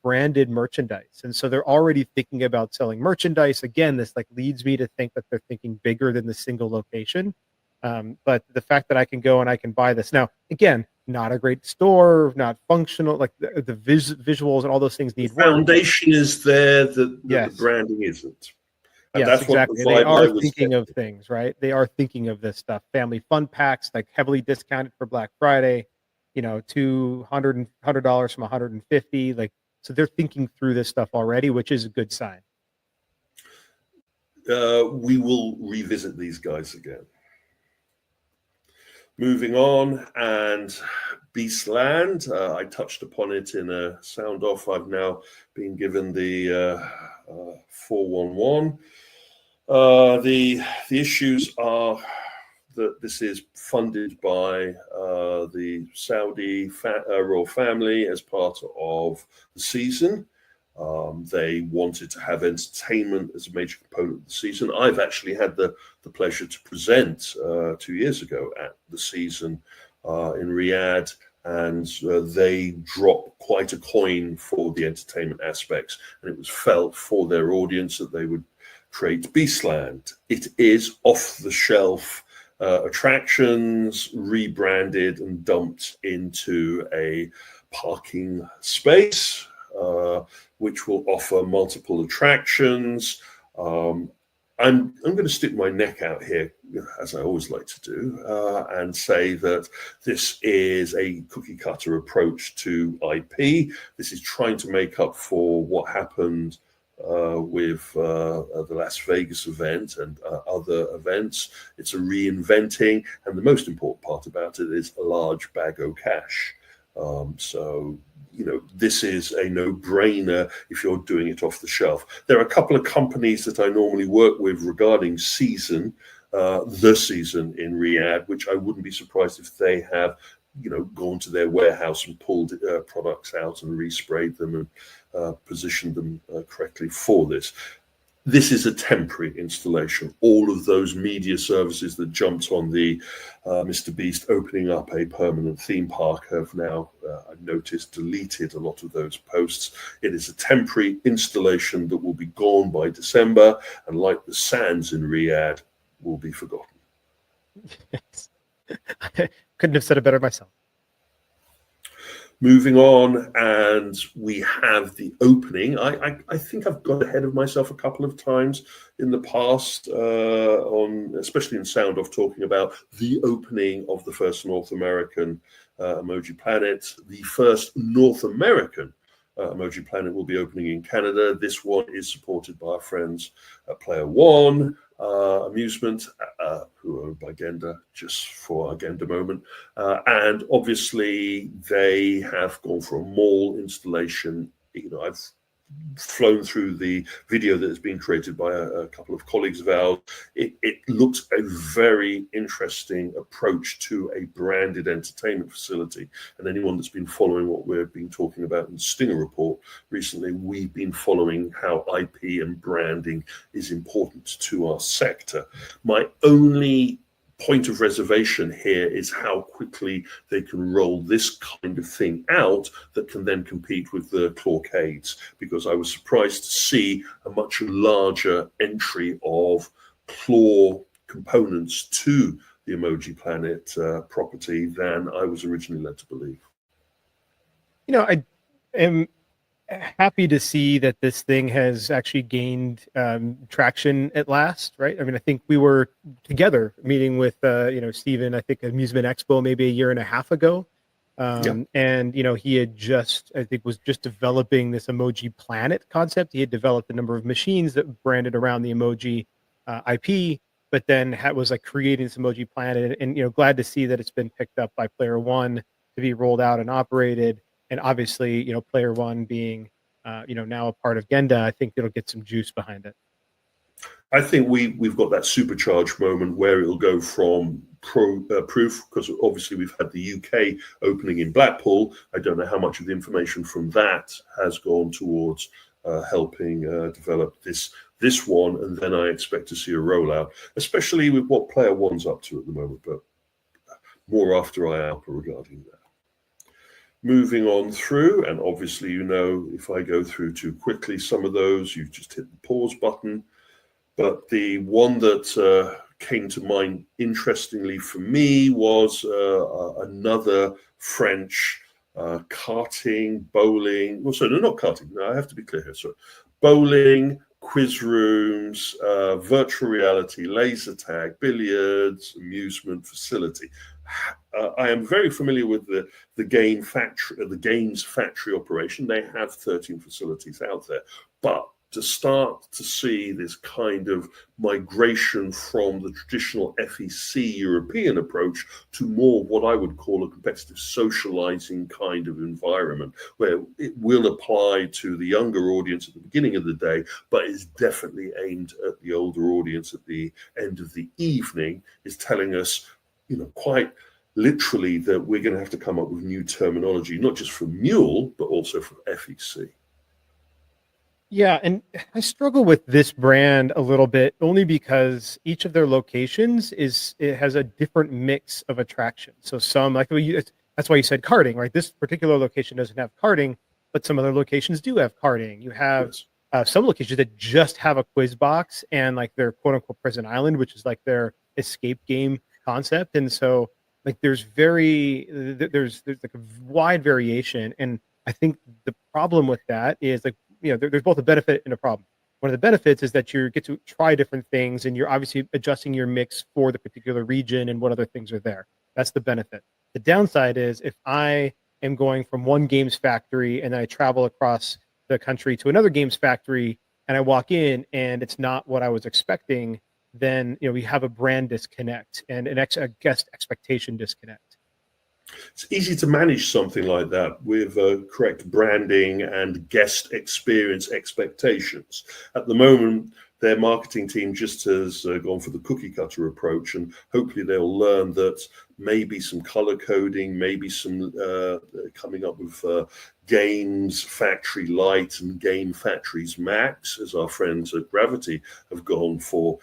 Speaker 2: branded merchandise. And so they're already thinking about selling merchandise. Again, this like leads me to think that they're thinking bigger than the single location. But the fact that I can go and I can buy this now, again, not a great store, not functional, like the visuals and all those things need
Speaker 4: work. Foundation is there, the branding isn't. And
Speaker 2: yes, exactly. They are thinking of things, right? They are thinking of this stuff. Family fun packs, like heavily discounted for Black Friday, $200 from $150. Like, so they're thinking through this stuff already, which is a good sign.
Speaker 4: We will revisit these guys again. Moving on, and Beastland, I touched upon it in a sound off. I've now been given the 411. The issues are that this is funded by the Saudi royal family as part of the season. They wanted to have entertainment as a major component of the season. I've actually had the pleasure to present 2 years ago at the season in Riyadh, and they dropped quite a coin for the entertainment aspects, and it was felt for their audience that they would create Beastland. It is off-the-shelf attractions, rebranded and dumped into a parking space, which will offer multiple attractions. I'm going to stick my neck out here, as I always like to do, and say that this is a cookie cutter approach to IP. This is trying to make up for what happened with the Las Vegas event and other events. It's a reinventing, and the most important part about it is a large bag of cash. So, this is a no-brainer if you're doing it off the shelf. There are a couple of companies that I normally work with regarding the season in Riyadh, which I wouldn't be surprised if they have, gone to their warehouse and pulled products out and resprayed them and positioned them correctly for this. This is a temporary installation. All of those media services that jumped on the Mr. Beast opening up a permanent theme park have now, I've noticed, deleted a lot of those posts. It is a temporary installation that will be gone by December, and like the sands in Riyadh, will be forgotten.
Speaker 2: Yes. I couldn't have said it better myself.
Speaker 4: Moving on, and we have the opening. I think I've got ahead of myself a couple of times in the past, especially in Sound Off, talking about the opening of the first North American Emoji Planet. The first North American Emoji Planet will be opening in Canada. This one is supported by our friends at Player One Amusement, who are owned by Genda, just for a Genda moment. And obviously, they have gone for a mall installation. I've flown through the video that has been created by a couple of colleagues of ours. It looks a very interesting approach to a branded entertainment facility. And anyone that's been following what we've been talking about in the Stinger Report recently, we've been following how IP and branding is important to our sector. My only point of reservation here is how quickly they can roll this kind of thing out that can then compete with the Clawcades, because I was surprised to see a much larger entry of claw components to the Emoji Planet property than I was originally led to believe.
Speaker 2: I am happy to see that this thing has actually gained traction at last, right? I mean, I think we were together meeting with Stephen, I think Amusement Expo maybe a year and a half ago. And he had was just developing this Emoji Planet concept. He had developed a number of machines that branded around the emoji IP, but then was like creating this emoji planet, and glad to see that it's been picked up by Player One to be rolled out and operated, and obviously Player One being now a part of Genda, I think it'll get some juice behind it.
Speaker 4: I think we've got that supercharged moment where it'll go from proof, because obviously we've had the UK opening in Blackpool. I don't know how much of the information from that has gone towards helping develop this one, and then I expect to see a rollout, especially with what Player One's up to at the moment, but more after IAAPA regarding that. Moving on through, and obviously if I go through too quickly some of those, you just hit the pause button. But the one that came to mind interestingly for me was another French karting, bowling. Well, sorry, no, not karting. No, I have to be clear here. Sorry, bowling, quiz rooms, virtual reality, laser tag, billiards, amusement facility. I am very familiar with the games factory operation. They have 13 facilities out there, but to start to see this kind of migration from the traditional FEC European approach to more what I would call a competitive socializing kind of environment, where it will apply to the younger audience at the beginning of the day, but is definitely aimed at the older audience at the end of the evening, is telling us, quite literally, that we're going to have to come up with new terminology, not just for Mule, but also for FEC.
Speaker 2: Yeah, and I struggle with this brand a little bit, only because each of their locations it has a different mix of attraction. So some, like that's why you said karting, right? This particular location doesn't have karting, but some other locations do have karting. You have some locations that just have a quiz box and like their quote unquote Prison Island, which is like their escape game concept. And so like there's like a wide variation. And I think the problem with that is like, there's both a benefit and a problem. One of the benefits is that you get to try different things, and you're obviously adjusting your mix for the particular region and what other things are there. That's the benefit. The downside is if I am going from one games factory and I travel across the country to another games factory and I walk in and it's not what I was expecting, then we have a brand disconnect and a guest expectation disconnect.
Speaker 4: It's easy to manage something like that with correct branding and guest experience expectations. At the moment, their marketing team just has gone for the cookie cutter approach, and hopefully they'll learn that maybe some color coding, maybe some coming up with Games Factory Lite and Game Factories Max, as our friends at Gravity have gone for,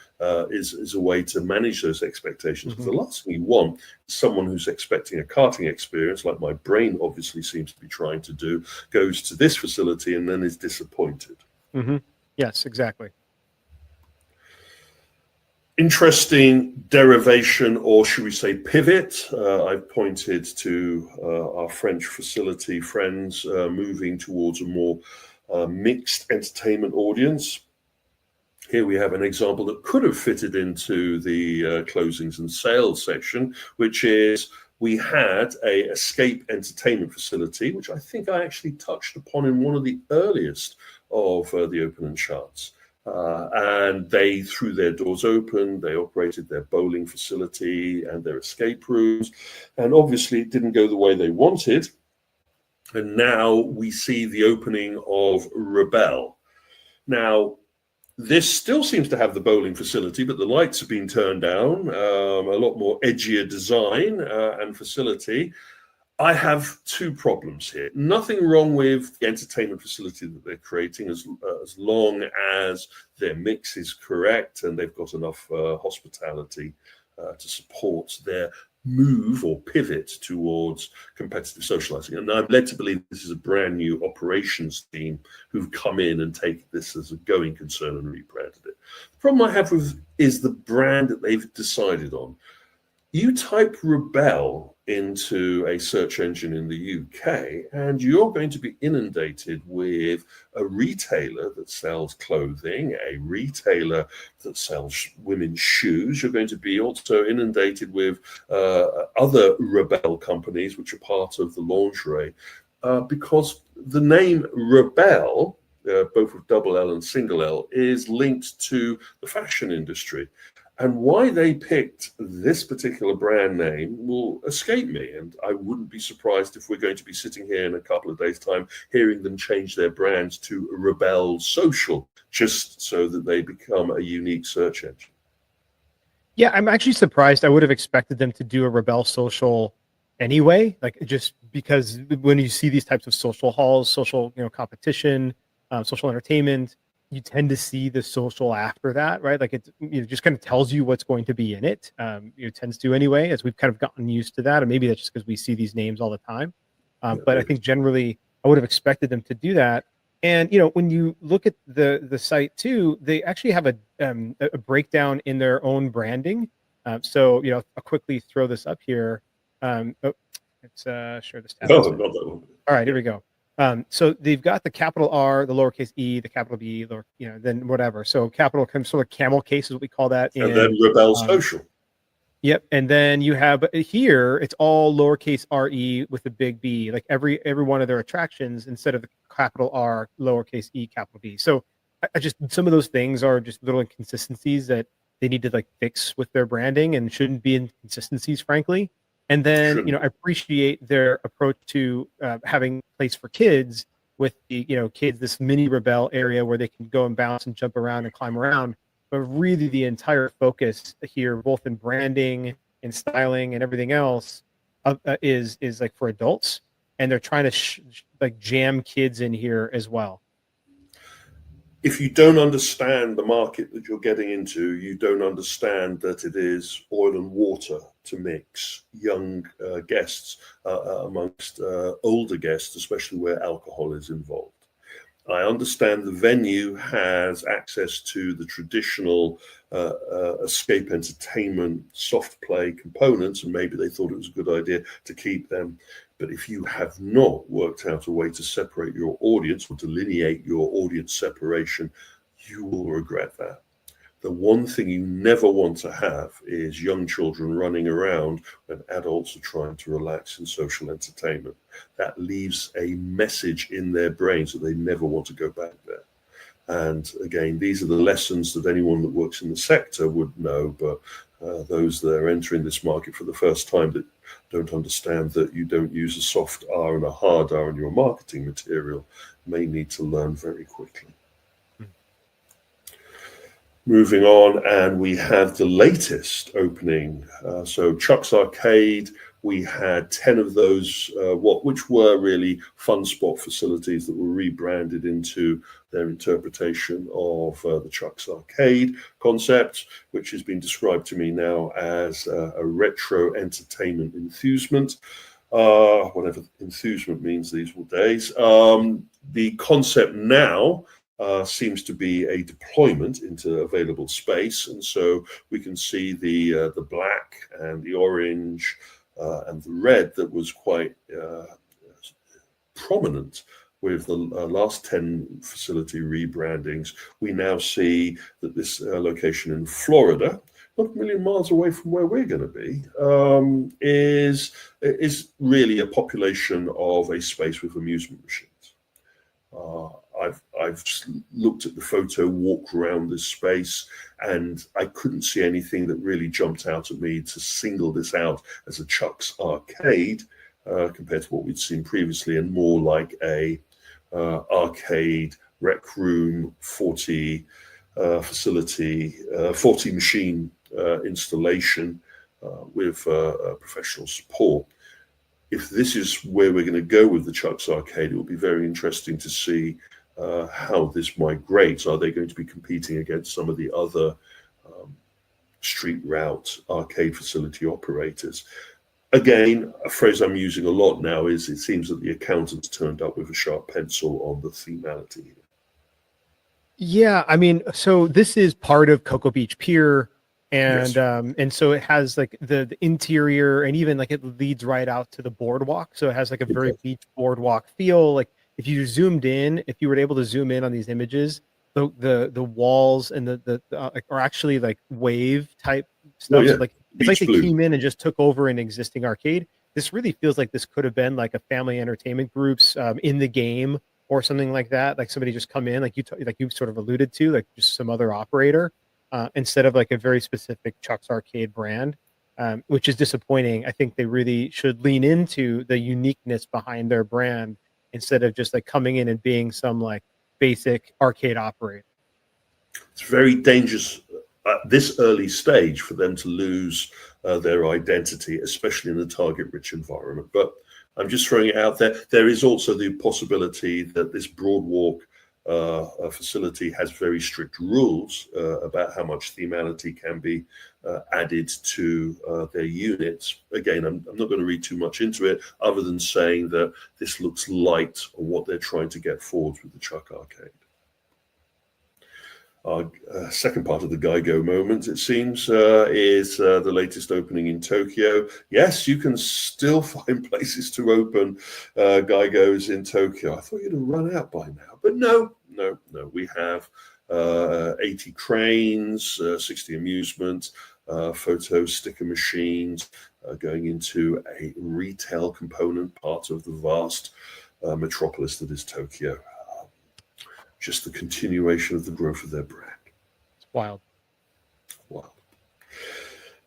Speaker 4: is a way to manage those expectations. Because the last thing you want is someone who's expecting a karting experience, like my brain obviously seems to be trying to do, goes to this facility and then is disappointed.
Speaker 2: Yes, exactly.
Speaker 4: Interesting derivation, or should we say pivot. I've pointed to our French facility friends moving towards a more mixed entertainment audience. Here we have an example that could have fitted into the closings and sales section, which is we had a escape entertainment facility, which I think I actually touched upon in one of the earliest of the open and charts. And they threw their doors open, they operated their bowling facility and their escape rooms, and obviously it didn't go the way they wanted. And now we see the opening of Rebel. Now, this still seems to have the bowling facility, but the lights have been turned down, a lot more edgier design and facility. I have two problems here. Nothing wrong with the entertainment facility that they're creating, as long as their mix is correct and they've got enough hospitality to support their move or pivot towards competitive socializing. And I'm led to believe this is a brand new operations team who've come in and taken this as a going concern and rebranded it. The problem I have with is the brand that they've decided on. You type Rebel into a search engine in the UK, and you're going to be inundated with a retailer that sells clothing, a retailer that sells women's shoes. You're going to be also inundated with other Rebel companies, which are part of the lingerie, because the name Rebel, both with double L and single L, is linked to the fashion industry. And why they picked this particular brand name will escape me. And I wouldn't be surprised if we're going to be sitting here in a couple of days' time hearing them change their brand to Rebel Social, just so that they become a unique search engine.
Speaker 2: Yeah, I'm actually surprised. I would have expected them to do a Rebel Social anyway, like just because when you see these types of social halls, social competition, social entertainment, you tend to see the social after that, right? Like it just kind of tells you what's going to be in it. It tends to anyway, as we've kind of gotten used to that, and maybe that's just because we see these names all the time. But I think generally, I would have expected them to do that. And when you look at the site too, they actually have a breakdown in their own branding. So I'll quickly throw this up here. Let's share this tab.
Speaker 4: Oh, not that one.
Speaker 2: All right, here we go. So they've got the capital R, the lowercase e, the capital B, then whatever. So capital sort of camel case is what we call that.
Speaker 4: And then Rebel Social.
Speaker 2: Yep, and then you have here it's all lowercase re with a big B, like every one of their attractions instead of the capital R, lowercase e, capital B. So I just some of those things are just little inconsistencies that they need to like fix with their branding and shouldn't be inconsistencies, frankly. And then I appreciate their approach to having a place for kids with the kids, this mini Rebel area where they can go and bounce and jump around and climb around. But really, the entire focus here, both in branding and styling and everything else, is like for adults, and they're trying to like jam kids in here as well.
Speaker 4: If you don't understand the market that you're getting into, you don't understand that it is oil and water to mix young guests amongst older guests, especially where alcohol is involved. I understand the venue has access to the traditional escape entertainment soft play components, and maybe they thought it was a good idea to keep them. But if you have not worked out a way to separate your audience or delineate your audience separation, you will regret that. The one thing you never want to have is young children running around when adults are trying to relax in social entertainment. That leaves a message in their brains that they never want to go back there. And again, these are the lessons that anyone that works in the sector would know, but those that are entering this market for the first time that don't understand that you don't use a soft R and a hard R in your marketing material may need to learn very quickly. Moving on, and we have the latest opening. So Chuck's Arcade, we had 10 of those, which were really fun spot facilities that were rebranded into their interpretation of the Chuck's Arcade concept, which has been described to me now as a retro entertainment enthusement. Whatever enthusement means these days. The concept now seems to be a deployment into available space, and so we can see the black and the orange and the red that was quite prominent with the last 10 facility rebrandings. We now see that this location in Florida, not a million miles away from where we're going to be, is really a population of a space with amusement machines. I've looked at the photo, walked around this space, and I couldn't see anything that really jumped out at me to single this out as a Chuck's Arcade compared to what we'd seen previously, and more like a arcade rec room 40 facility, 40 machine installation with professional support. If this is where we're going to go with the Chuck's Arcade, it will be very interesting to see how this migrates. Are they going to be competing against some of the other street route arcade facility operators? Again, a phrase I'm using a lot now is it seems that the accountants turned up with a sharp pencil on the themality here.
Speaker 2: Yeah, I mean, so this is part of Cocoa Beach Pier. And
Speaker 4: Yes.
Speaker 2: And so it has like the interior, and even like it leads right out to the boardwalk. So it has like a very beach boardwalk feel. Like if you zoomed in, if you were able to zoom in on these images, the walls and the are actually like wave type stuff.
Speaker 4: Oh, yeah.
Speaker 2: So like it's
Speaker 4: Beach
Speaker 2: like they
Speaker 4: blue.
Speaker 2: came in and just took over an existing arcade. This really feels like this could have been like a family entertainment groups in the game or something like that. Like somebody just come in, like you sort of alluded to, like just some other operator. instead of like a very specific Chuck's Arcade brand, which is disappointing. I think they really should lean into the uniqueness behind their brand instead of just like coming in and being some like basic arcade operator.
Speaker 4: It's very dangerous at this early stage for them to lose their identity, especially in the target-rich environment. But I'm just throwing it out there. There is also the possibility that this Broadwalk facility has very strict rules about how much themality can be added to their units. Again, I'm not going to read too much into it, other than saying that this looks light on what they're trying to get forward with the Chuck Arcade. Our second part of the Geigo moment, it seems, is the latest opening in Tokyo. Yes, you can still find places to open Geigos in Tokyo. I thought you'd have run out by now, but no. We have 80 cranes, 60 amusement, photo sticker machines going into a retail component part of the vast metropolis that is Tokyo. Just the continuation of the growth of their brand.
Speaker 2: It's wild.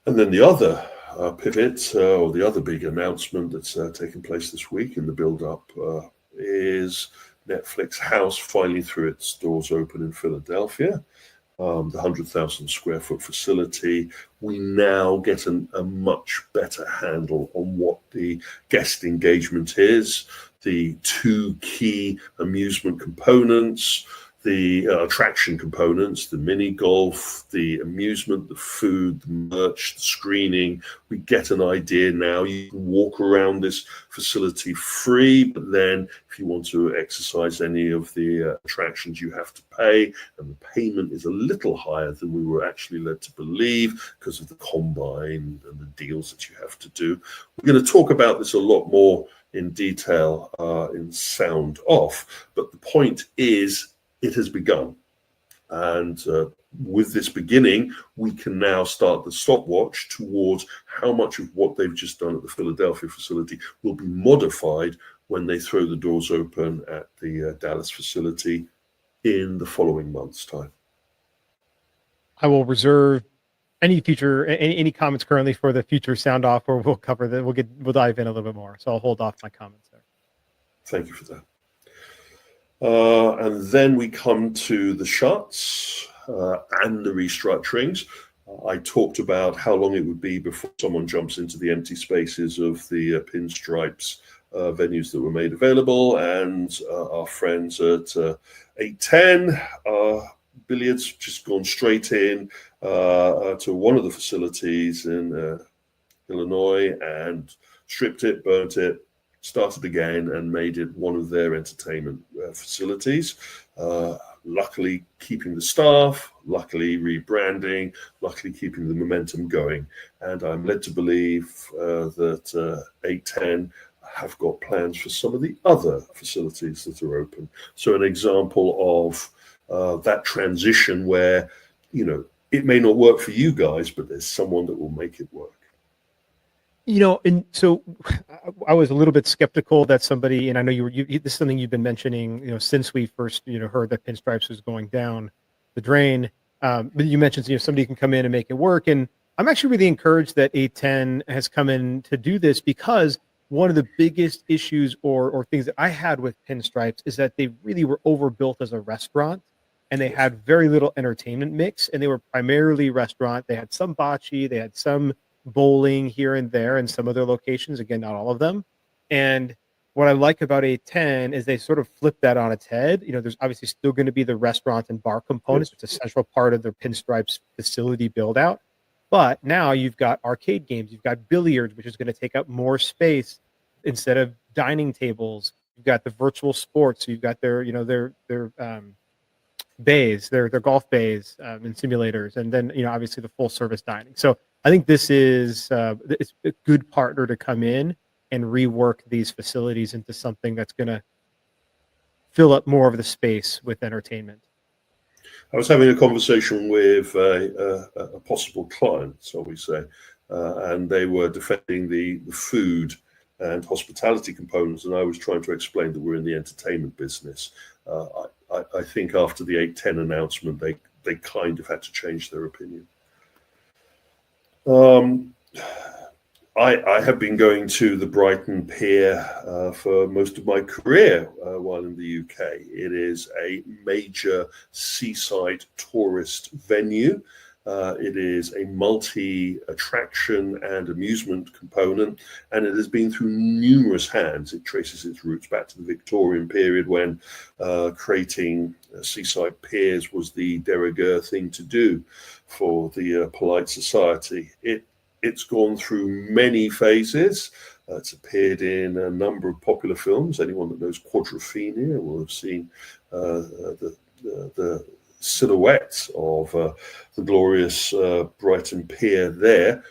Speaker 4: And then the other pivot, or the other big announcement that's taken place this week in the build-up is Netflix House finally threw its doors open in Philadelphia. The 100,000 square foot facility. We now get a much better handle on what the guest engagement is, the two key amusement components, the attraction components, the mini golf, the amusement, the food, the merch, the screening. We get an idea now. You can walk around this facility free, but then if you want to exercise any of the attractions, you have to pay, and the payment is a little higher than we were actually led to believe because of the combine and the deals that you have to do. We're going to talk about this a lot more in detail in Sound Off, but the point is it has begun, and with this beginning we can now start the stopwatch towards how much of what they've just done at the Philadelphia facility will be modified when they throw the doors open at the Dallas facility in the following month's time.
Speaker 2: I will reserve any comments currently for the future Sound Off, or we'll cover that. We'll dive in a little bit more. So I'll hold off my comments there.
Speaker 4: Thank you for that. And then we come to the shuts and the restructurings. I talked about how long it would be before someone jumps into the empty spaces of the Pinstripes venues that were made available, and our friends at 810 Billiards just gone straight in to one of the facilities in Illinois and stripped it, burnt it, started again, and made it one of their entertainment facilities. Luckily keeping the staff, luckily rebranding, luckily keeping the momentum going. And I'm led to believe that 810 have got plans for some of the other facilities that are open. So an example of that transition where, you know, it may not work for you guys, but there's someone that will make it work.
Speaker 2: You know, and so I was a little bit skeptical that somebody, and I know this is something you've been mentioning, you know, since we first, you know, heard that Pinstripes was going down the drain. But you mentioned, you know, somebody can come in and make it work. And I'm actually really encouraged that 810 has come in to do this, because one of the biggest issues or things that I had with Pinstripes is that they really were overbuilt as a restaurant, and they had very little entertainment mix, and they were primarily restaurant. They had some bocce, they had some bowling here and there in some of their locations, again, not all of them. And what I like about 810 is they sort of flip that on its head. You know, there's obviously still going to be the restaurant and bar components. It's a central part of their Pinstripes facility build out. But now you've got arcade games, you've got billiards, which is going to take up more space instead of dining tables. You've got the virtual sports. So you've got their, you know, their bays, their golf bays and simulators, and then, you know, obviously the full service dining. So I think this is it's a good partner to come in and rework these facilities into something that's going to fill up more of the space with entertainment.
Speaker 4: I was having a conversation with a possible client, shall we say, and they were defending the food and hospitality components, and I was trying to explain that we're in the entertainment business. I think after the 810 announcement, they kind of had to change their opinion. I have been going to the Brighton Pier for most of my career while in the UK. It is a major seaside tourist venue. It is a multi-attraction and amusement component, and it has been through numerous hands. It traces its roots back to the Victorian period when creating seaside piers was the de rigueur thing to do for the polite society. It's gone through many phases. It's appeared in a number of popular films. Anyone that knows Quadrophenia will have seen the silhouette of the glorious Brighton Pier there.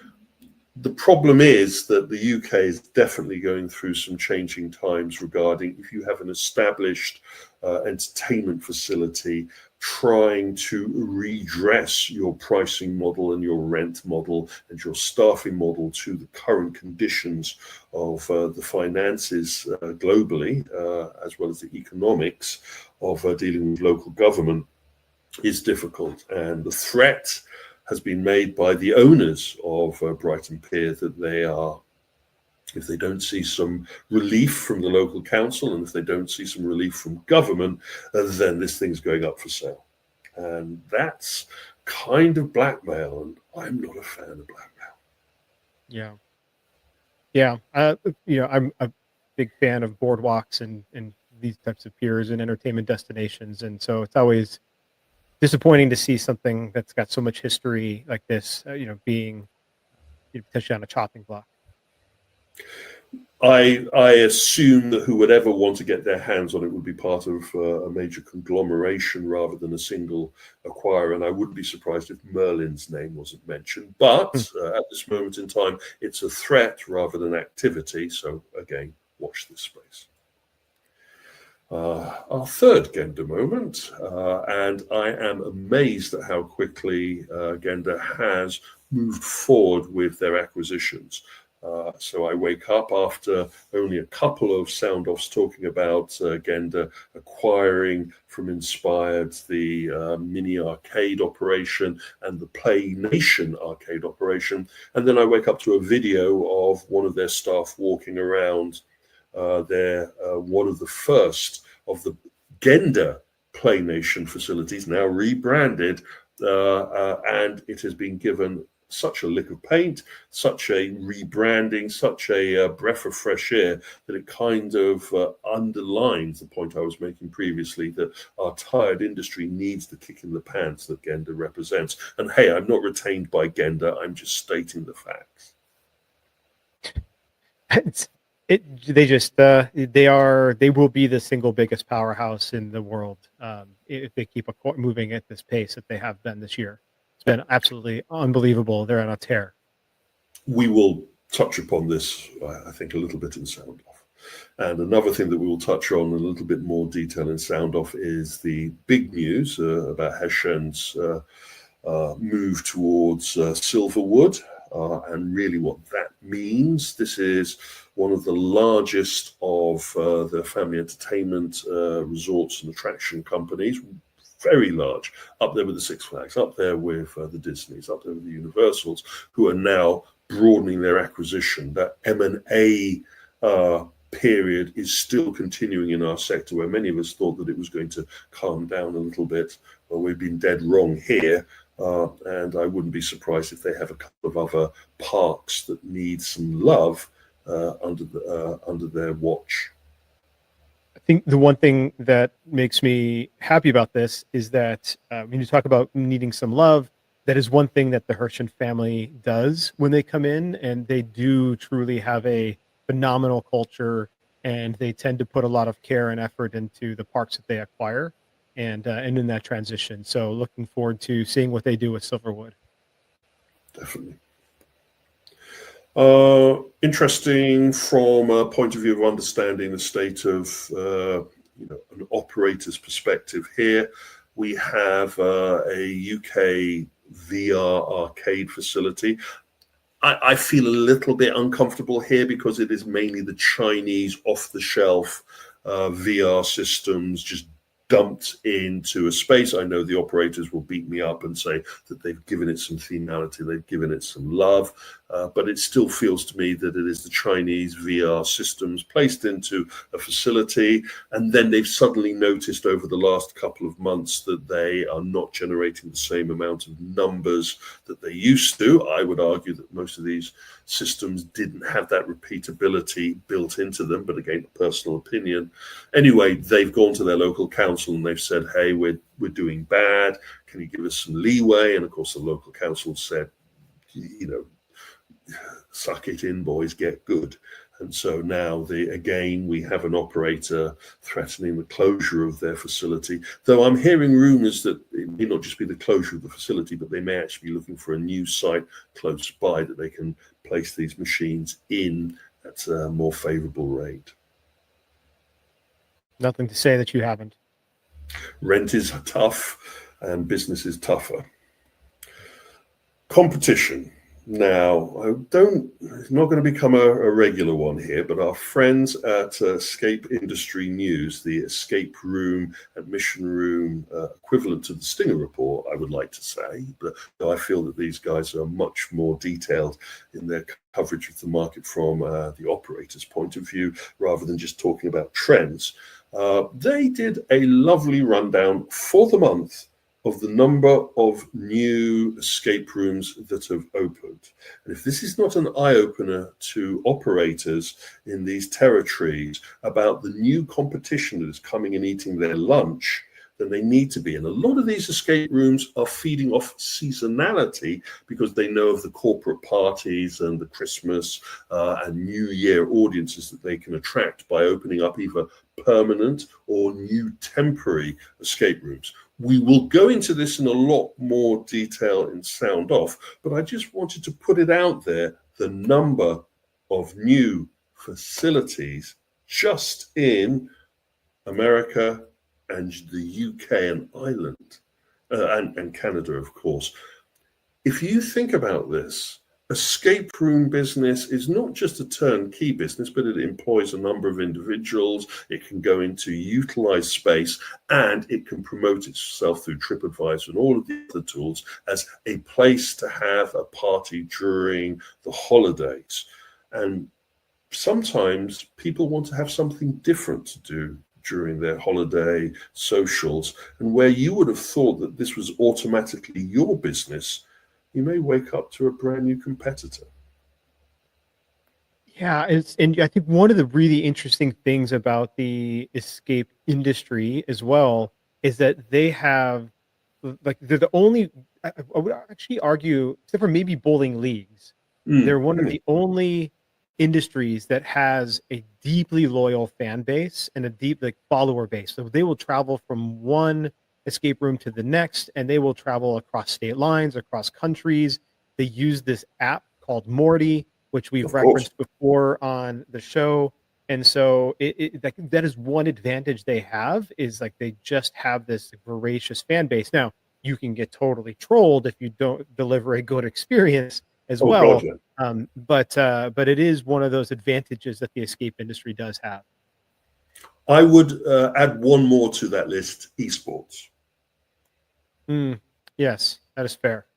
Speaker 4: The problem is that the UK is definitely going through some changing times regarding if you have an established entertainment facility, trying to redress your pricing model and your rent model and your staffing model to the current conditions of the finances globally, as well as the economics of dealing with local government, is difficult. And the threat has been made by the owners of Brighton Pier that they are, if they don't see some relief from the local council and if they don't see some relief from government, then this thing's going up for sale. And that's kind of blackmail, and I'm not a fan of blackmail.
Speaker 2: Yeah. I'm a big fan of boardwalks and these types of piers and entertainment destinations, and so it's always disappointing to see something that's got so much history like this, being potentially on a chopping block.
Speaker 4: I assume that who would ever want to get their hands on it would be part of a major conglomeration rather than a single acquirer, and I wouldn't be surprised if Merlin's name wasn't mentioned. But at this moment in time, it's a threat rather than activity. So again, watch this space. Our third Gender moment, and I am amazed at how quickly Gender has moved forward with their acquisitions. So I wake up after only a couple of sound offs talking about Gender acquiring from Inspired the mini arcade operation and the Play Nation arcade operation. And then I wake up to a video of one of their staff walking around one of the first of the Gender Play Nation facilities, now rebranded, and it has been given such a lick of paint, such a rebranding, such a breath of fresh air that it kind of underlines the point I was making previously, that our tired industry needs the kick in the pants that Gender represents. And hey, I'm not retained by Gender, I'm just stating the facts.
Speaker 2: They will be the single biggest powerhouse in the world if they keep moving at this pace that they have been this year. It's been absolutely unbelievable. They're on a tear.
Speaker 4: We will touch upon this, I think, a little bit in sound off. And another thing that we will touch on in a little bit more detail in sound off is the big news about Heshen's move towards Silverwood. And really what that means. This is one of the largest of the family entertainment resorts and attraction companies, very large, up there with the Six Flags, up there with the Disneys, up there with the Universals, who are now broadening their acquisition. That M&A period is still continuing in our sector, where many of us thought that it was going to calm down a little bit. Well, we've been dead wrong here. And I wouldn't be surprised if they have a couple of other parks that need some love under their watch.
Speaker 2: I think the one thing that makes me happy about this is that when you talk about needing some love, that is one thing that the Heshen family does when they come in, and they do truly have a phenomenal culture, and they tend to put a lot of care and effort into the parks that they acquire. And in that transition. So looking forward to seeing what they do with Silverwood.
Speaker 4: Definitely. Interesting from a point of view of understanding the state of an operator's perspective here. We have a UK VR arcade facility. I feel a little bit uncomfortable here because it is mainly the Chinese off-the-shelf VR systems, just dumped into a space. I know the operators will beat me up and say that they've given it some themality, they've given it some love, but it still feels to me that it is the Chinese VR systems placed into a facility, and then they've suddenly noticed over the last couple of months that they are not generating the same amount of numbers that they used to. I would argue that most of these systems didn't have that repeatability built into them, but again, personal opinion. Anyway, they've gone to their local council and they've said, hey, we're doing bad, can you give us some leeway? And of course the local council said, you know, suck it in, boys, get good. And so now we have an operator threatening the closure of their facility, though I'm hearing rumors that it may not just be the closure of the facility, but they may actually be looking for a new site close by that they can place these machines in at a more favorable rate.
Speaker 2: Nothing to say that you haven't.
Speaker 4: Rent is tough and business is tougher. Competition. Now, it's not going to become a regular one here, but our friends at Escape Industry News, the escape room, admission room equivalent to the Stinger Report, I would like to say, but I feel that these guys are much more detailed in their coverage of the market from the operator's point of view, rather than just talking about trends. They did a lovely rundown for the month of the number of new escape rooms that have opened. And if this is not an eye-opener to operators in these territories about the new competition that is coming and eating their lunch, then they need to be. And a lot of these escape rooms are feeding off seasonality because they know of the corporate parties and the Christmas and New Year audiences that they can attract by opening up either permanent or new temporary escape rooms. We will go into this in a lot more detail in Sound Off, but I just wanted to put it out there, the number of new facilities just in America and the UK and Ireland, and Canada, of course. If you think about this, escape room business is not just a turnkey business, but it employs a number of individuals. It can go into utilized space, and it can promote itself through TripAdvisor and all of the other tools as a place to have a party during the holidays. And sometimes people want to have something different to do during their holiday socials. And where you would have thought that this was automatically your business, you may wake up to a brand new competitor.
Speaker 2: Yeah, and I think one of the really interesting things about the escape industry as well is that they have, like, they're the only, I would actually argue, except for maybe bowling leagues, they're one of the only industries that has a deeply loyal fan base and a deep, like, follower base. So they will travel from one escape room to the next, and they will travel across state lines, across countries. They use this app called Morty, which we've referenced before on the show. And so that is one advantage they have, is like they just have this voracious fan base. Now, you can get totally trolled if you don't deliver a good experience as well. But it is one of those advantages that the escape industry does have.
Speaker 4: I would add one more to that list: esports.
Speaker 2: Yes, that is fair.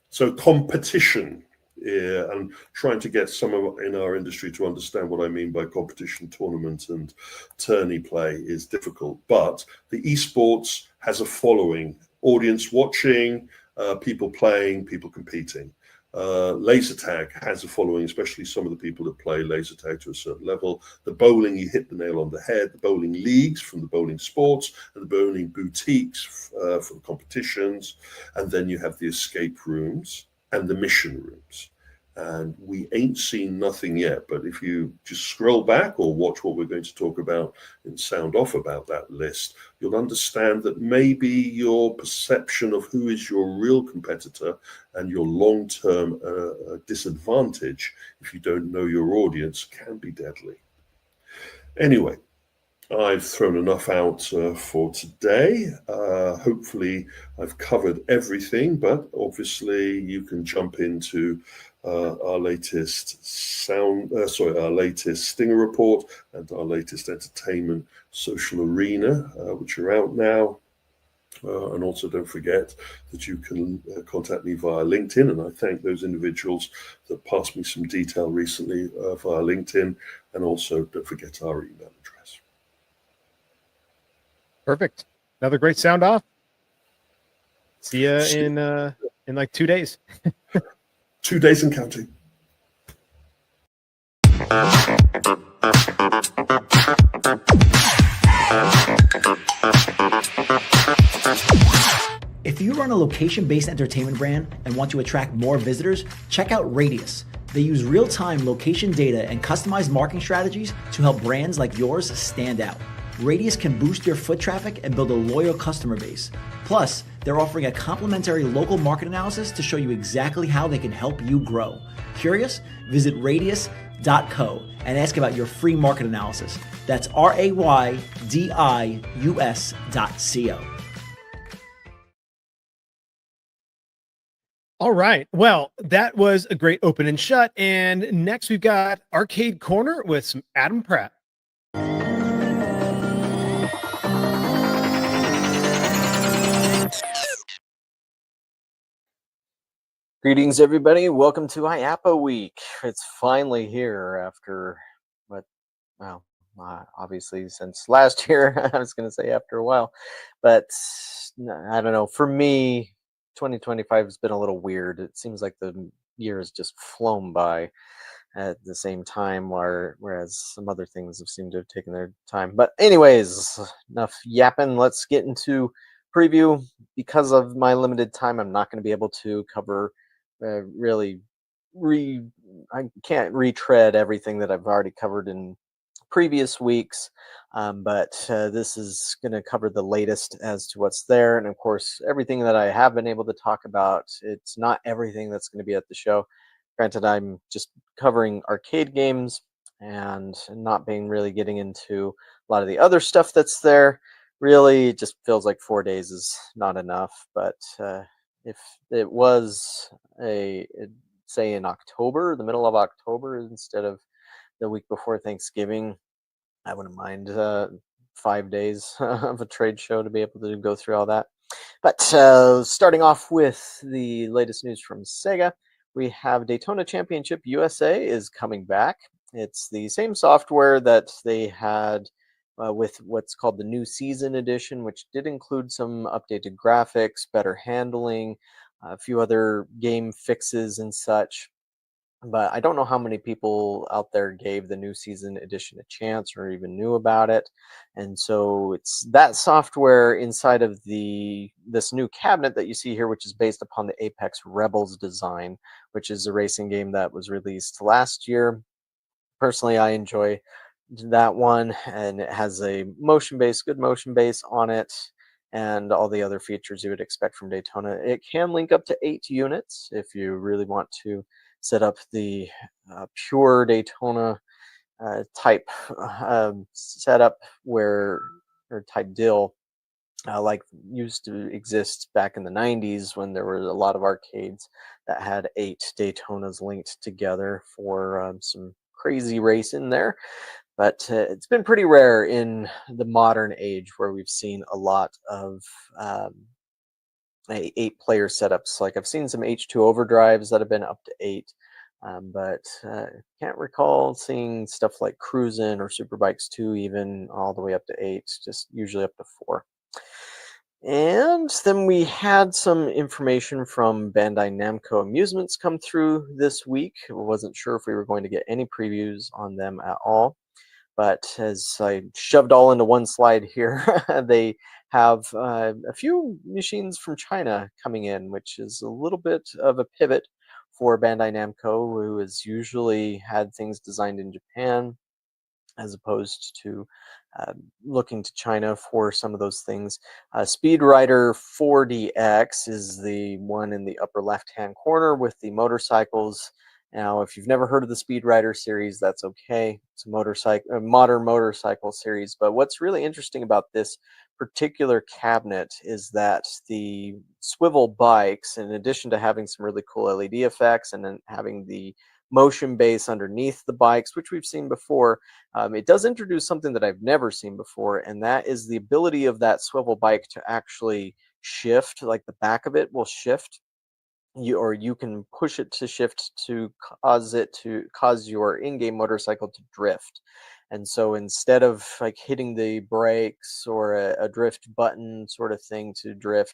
Speaker 4: So competition, and trying to get someone in our industry to understand what I mean by competition, tournament and tourney play is difficult. But the esports has a following: audience watching, people playing, people competing. Laser tag has a following, especially some of the people that play laser tag to a certain level. The bowling, you hit the nail on the head. The bowling leagues from the bowling sports, and the bowling boutiques for the competitions. And then you have the escape rooms and the mission rooms. And we ain't seen nothing yet, but if you just scroll back or watch what we're going to talk about in Sound Off about that list, you'll understand that maybe your perception of who is your real competitor and your long-term disadvantage, if you don't know your audience, can be deadly. Anyway, I've thrown enough out for today. Hopefully I've covered everything, but obviously you can jump into our latest our latest Stinger report, and our latest entertainment social arena, which are out now. And also don't forget that you can contact me via LinkedIn, and I thank those individuals that passed me some detail recently via LinkedIn, and also don't forget our email address.
Speaker 2: Perfect. Another great sound off. See you in like 2 days.
Speaker 4: 2 days and counting.
Speaker 5: If you run a location-based entertainment brand and want to attract more visitors, check out Radius. They use real-time location data and customized marketing strategies to help brands like yours stand out. Radius can boost your foot traffic and build a loyal customer base. Plus, they're offering a complimentary local market analysis to show you exactly how they can help you grow. Curious? Visit radius.co and ask about your free market analysis. That's RAYDIUS.co.
Speaker 2: All right. Well, that was a great open and shut. And next we've got Arcade Corner with some Adam Pratt.
Speaker 6: Greetings, everybody. Welcome to IAAPA Week. It's finally here after obviously since last year. I was going to say after a while, but I don't know. For me, 2025 has been a little weird. It seems like the year has just flown by at the same time, whereas some other things have seemed to have taken their time. But anyways, enough yapping. Let's get into preview. Because of my limited time, I'm not going to be able to cover I can't retread everything that I've already covered in previous weeks, but this is going to cover the latest as to what's there. And of course, everything that I have been able to talk about, it's not everything that's going to be at the show. Granted, I'm just covering arcade games and not being really getting into a lot of the other stuff that's there. Really, it just feels like 4 days is not enough, but if it was say in October, the middle of October, instead of the week before Thanksgiving, I wouldn't mind 5 days of a trade show to be able to go through all that. But starting off with the latest news from Sega, we have Daytona Championship USA is coming back. It's the same software that they had with what's called the New Season Edition, which did include some updated graphics, better handling, a few other game fixes and such. But I don't know how many people out there gave the New Season Edition a chance or even knew about it. And so it's that software inside of this new cabinet that you see here, which is based upon the Apex Rebels design, which is a racing game that was released last year. Personally, I enjoy that one, and it has a good motion base on it, and all the other features you would expect from Daytona. It can link up to 8 units if you really want to set up the pure Daytona type setup or type deal like used to exist back in the 90s, when there were a lot of arcades that had 8 Daytonas linked together for some crazy racing there. But it's been pretty rare in the modern age, where we've seen a lot of 8-player setups. Like I've seen some H2 overdrives that have been up to 8, but can't recall seeing stuff like Cruisin' or Superbikes 2 even all the way up to 8, just usually up to 4. And then we had some information from Bandai Namco Amusements come through this week. I wasn't sure if we were going to get any previews on them at all. But as I shoved all into one slide here, they have a few machines from China coming in, which is a little bit of a pivot for Bandai Namco, who has usually had things designed in Japan, as opposed to looking to China for some of those things. Speed Rider 4DX is the one in the upper left-hand corner with the motorcycles Now, if you've never heard of the Speed Rider series, that's okay. It's a modern motorcycle series. But what's really interesting about this particular cabinet is that the swivel bikes, in addition to having some really cool LED effects and then having the motion base underneath the bikes, which we've seen before, it does introduce something that I've never seen before, and that is the ability of that swivel bike to actually shift, like the back of it will shift. You can push it to shift to cause your in-game motorcycle to drift. And so instead of like hitting the brakes or a drift button sort of thing to drift,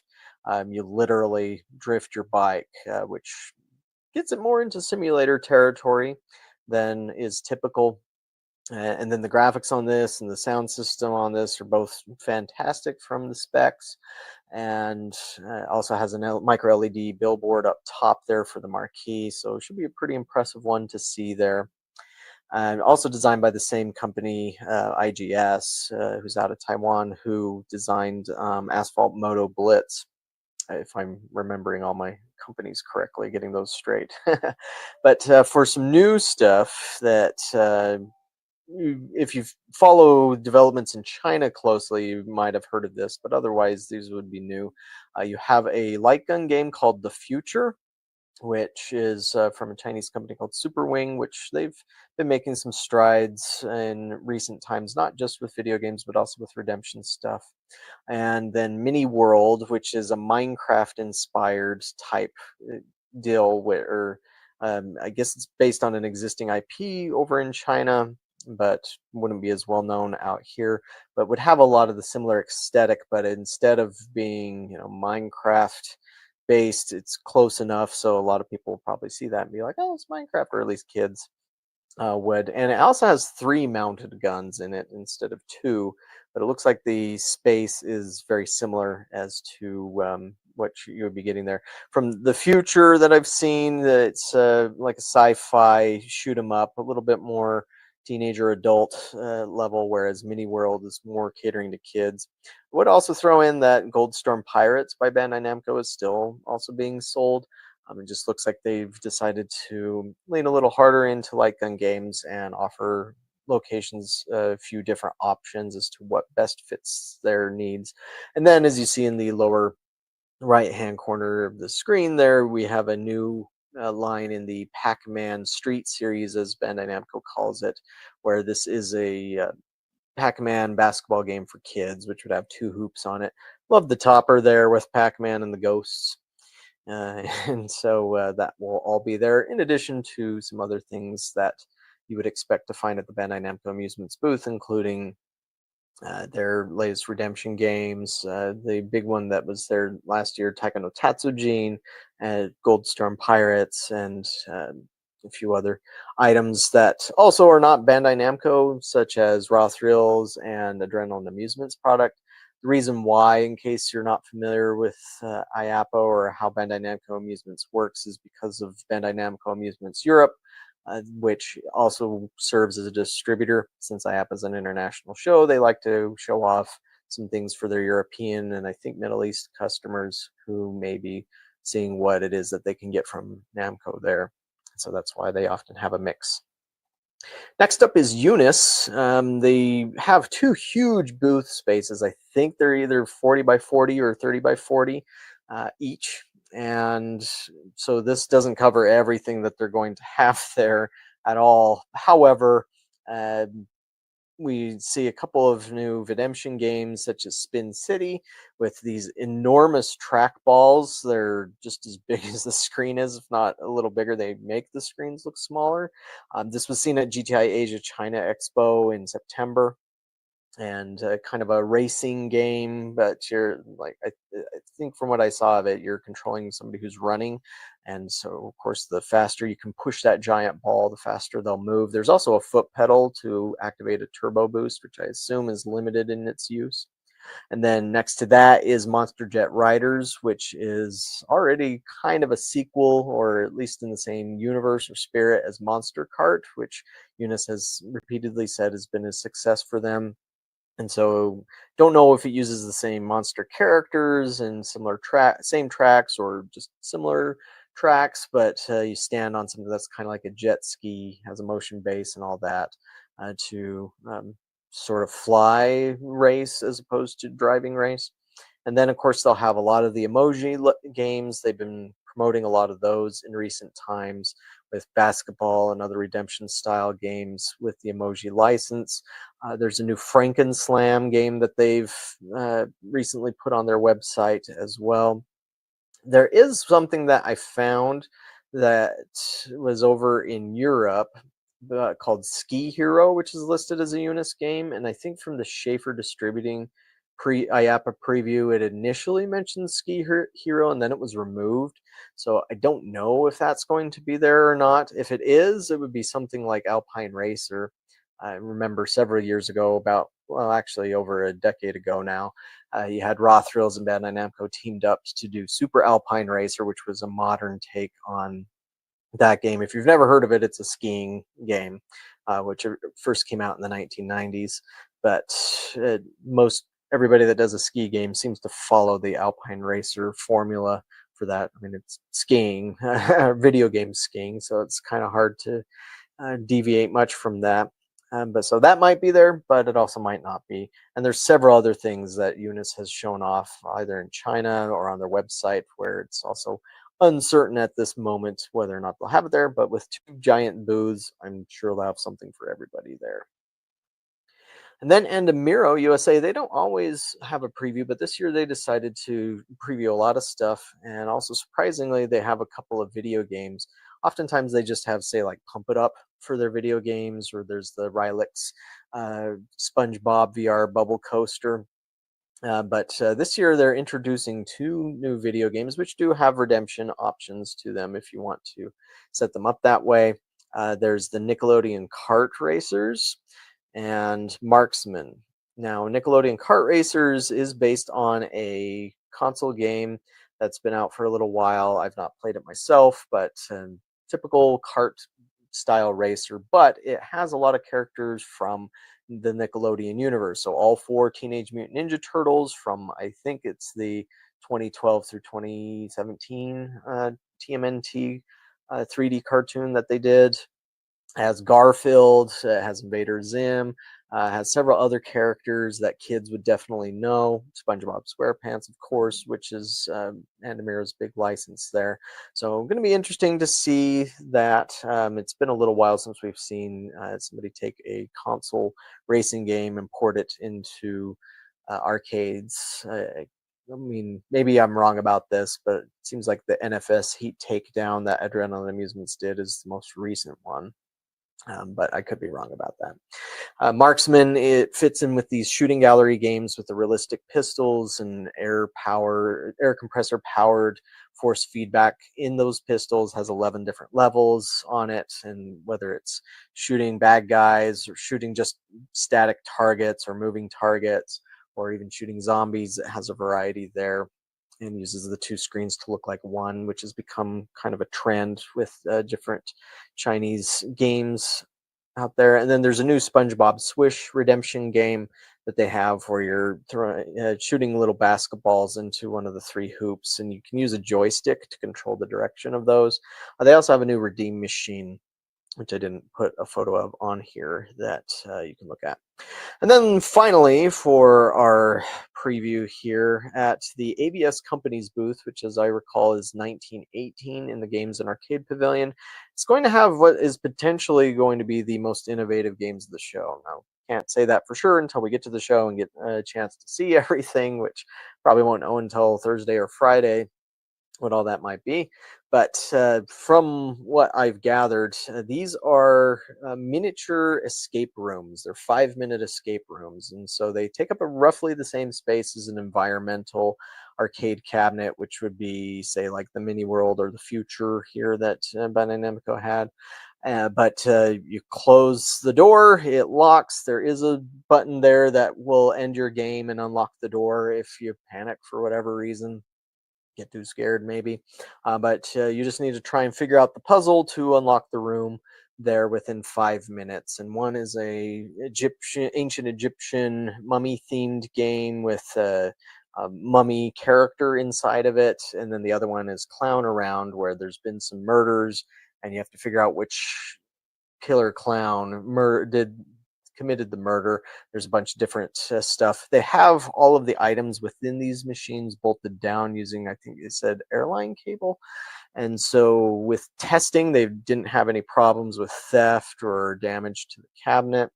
Speaker 6: you literally drift your bike, which gets it more into simulator territory than is typical. And then the graphics on this and the sound system on this are both fantastic from the specs, and also has a micro LED billboard up top there for the marquee, so it should be a pretty impressive one to see there. And also designed by the same company, IGS, who's out of Taiwan, who designed Asphalt Moto Blitz, if I'm remembering all my companies correctly, getting those straight. But for some new stuff that if you follow developments in China closely, you might have heard of this, but otherwise these would be new. You have a light gun game called The Future, which is from a Chinese company called Super Wing, which they've been making some strides in recent times, not just with video games, but also with redemption stuff. And then Mini World, which is a Minecraft-inspired type deal where I guess it's based on an existing IP over in China, but wouldn't be as well known out here, but would have a lot of the similar aesthetic, but instead of being, Minecraft based, it's close enough so a lot of people will probably see that and be like, oh, it's Minecraft, or at least kids would. And it also has 3 mounted guns in it instead of 2, but it looks like the space is very similar as to what you would be getting there. From The Future that I've seen, it's like a sci-fi shoot 'em up, a little bit more teenager adult level, whereas Mini World is more catering to kids. I would also throw in that Goldstorm Pirates by Bandai Namco is still also being sold. It just looks like they've decided to lean a little harder into light gun games and offer locations a few different options as to what best fits their needs. And then, as you see in the lower right hand corner of the screen there, we have a new line in the Pac-Man Street series, as Bandai Namco calls it, where this is a Pac-Man basketball game for kids, which would have 2 hoops on it. Love the topper there with Pac-Man and the ghosts. And so that will all be there, in addition to some other things that you would expect to find at the Bandai Namco Amusements booth, including their latest redemption games, the big one that was there last year, Taika no Tatsujin, Goldstorm Pirates, and a few other items that also are not Bandai Namco, such as Raw Thrills and Adrenaline Amusements product. The reason why, in case you're not familiar with IAAPA or how Bandai Namco Amusements works, is because of Bandai Namco Amusements Europe, which also serves as a distributor. Since IAAPA is an international show, they like to show off some things for their European and I think Middle East customers who may be seeing what it is that they can get from Namco there. So that's why they often have a mix. Next up is Unis. They have 2 huge booth spaces. I think they're either 40 by 40 or 30 by 40 each. And so this doesn't cover everything that they're going to have there at all. However, we see a couple of new redemption games, such as Spin City, with these enormous track balls. They're just as big as the screen is, if not a little bigger. They make the screens look smaller. This was seen at GTI Asia China Expo in September, and kind of a racing game, but you're like, I think from what I saw of it, you're controlling somebody who's running. And so, of course, the faster you can push that giant ball, the faster they'll move. There's also a foot pedal to activate a turbo boost, which I assume is limited in its use. And then next to that is Monster Jet Riders, which is already kind of a sequel, or at least in the same universe or spirit as Monster Kart, which Unis has repeatedly said has been a success for them. And so don't know if it uses the same monster characters and similar same tracks, or just similar tracks, but you stand on something that's kind of like a jet ski, has a motion base and all that, to sort of fly race as opposed to driving race. And then, of course, they'll have a lot of the emoji games. They've been promoting a lot of those in recent times with basketball and other redemption style games with the emoji license. There's a new Frankenslam game that they've recently put on their website as well. There is something that I found that was over in Europe called Ski Hero, which is listed as a Unis game. And I think from the Schaefer Distributing IAAPA preview, it initially mentioned Ski Hero and then it was removed. So I don't know if that's going to be there or not. If it is, it would be something like Alpine Racer. I remember several years ago, actually over a decade ago now, you had Raw Thrills and Bandai Namco teamed up to do Super Alpine Racer, which was a modern take on that game. If you've never heard of it, it's a skiing game, which first came out in the 1990s. But most everybody that does a ski game seems to follow the Alpine Racer formula for that. I mean, it's skiing, video game skiing, so it's kind of hard to deviate much from that. But so that might be there, but it also might not be. And there's several other things that Unis has shown off either in China or on their website where it's also uncertain at this moment whether or not they'll have it there. But with two giant booths, I'm sure they'll have something for everybody there. And then Endemiro USA, they don't always have a preview, but this year they decided to preview a lot of stuff. And also surprisingly, they have a couple of video games. Oftentimes they just have, say, like Pump It Up for their video games, or there's the Rylix SpongeBob VR Bubble Coaster. But this year they're introducing two new video games, which do have redemption options to them if you want to set them up that way. There's the Nickelodeon Kart Racers and Marksman. Now, Nickelodeon Kart Racers is based on a console game that's been out for a little while. I've not played it myself, but typical kart style racer, but it has a lot of characters from the Nickelodeon universe. So all four Teenage Mutant Ninja Turtles from, I think it's the 2012 through 2017 TMNT 3D cartoon that they did. Has Garfield, has Invader Zim, has several other characters that kids would definitely know. SpongeBob SquarePants, of course, which is Endemiro's big license there. So going to be interesting to see that. It's been a little while since we've seen somebody take a console racing game and port it into arcades. I mean, maybe I'm wrong about this, but it seems like the NFS Heat Takedown that Adrenaline Amusements did is the most recent one. But I could be wrong about that. Marksman, it fits in with these shooting gallery games with the realistic pistols and air compressor powered force feedback in those pistols. Has 11 different levels on it, and whether it's shooting bad guys or shooting just static targets or moving targets or even shooting zombies, it has a variety there. And uses the two screens to look like one, which has become kind of a trend with different Chinese games out there. And then there's a new SpongeBob Swish redemption game that they have where you're shooting little basketballs into one of the three hoops, and you can use a joystick to control the direction of those. They also have a new redeem machine, which I didn't put a photo of on here, that you can look at. And then finally, for our preview here at the ABS Companies booth, which as I recall is 1918 in the Games and Arcade Pavilion, it's going to have what is potentially going to be the most innovative games of the show. Now, can't say that for sure until we get to the show and get a chance to see everything, which probably won't know until Thursday or Friday what all that might be. But from what I've gathered, these are miniature escape rooms. They're 5-minute escape rooms. And so they take up roughly the same space as an environmental arcade cabinet, which would be, say, like the Mini World or the Future here that Bandai Namco had. But you close the door, it locks. There is a button there that will end your game and unlock the door if you panic for whatever reason. Get too scared maybe, but you just need to try and figure out the puzzle to unlock the room there within 5 minutes. And one is a ancient Egyptian mummy themed game with mummy character inside of it, and then the other one is Clown Around, where there's been some murders, and you have to figure out which killer clown committed the murder. There's a bunch of different stuff. They have all of the items within these machines bolted down using, I think they said, airline cable. And so with testing, they didn't have any problems with theft or damage to the cabinet.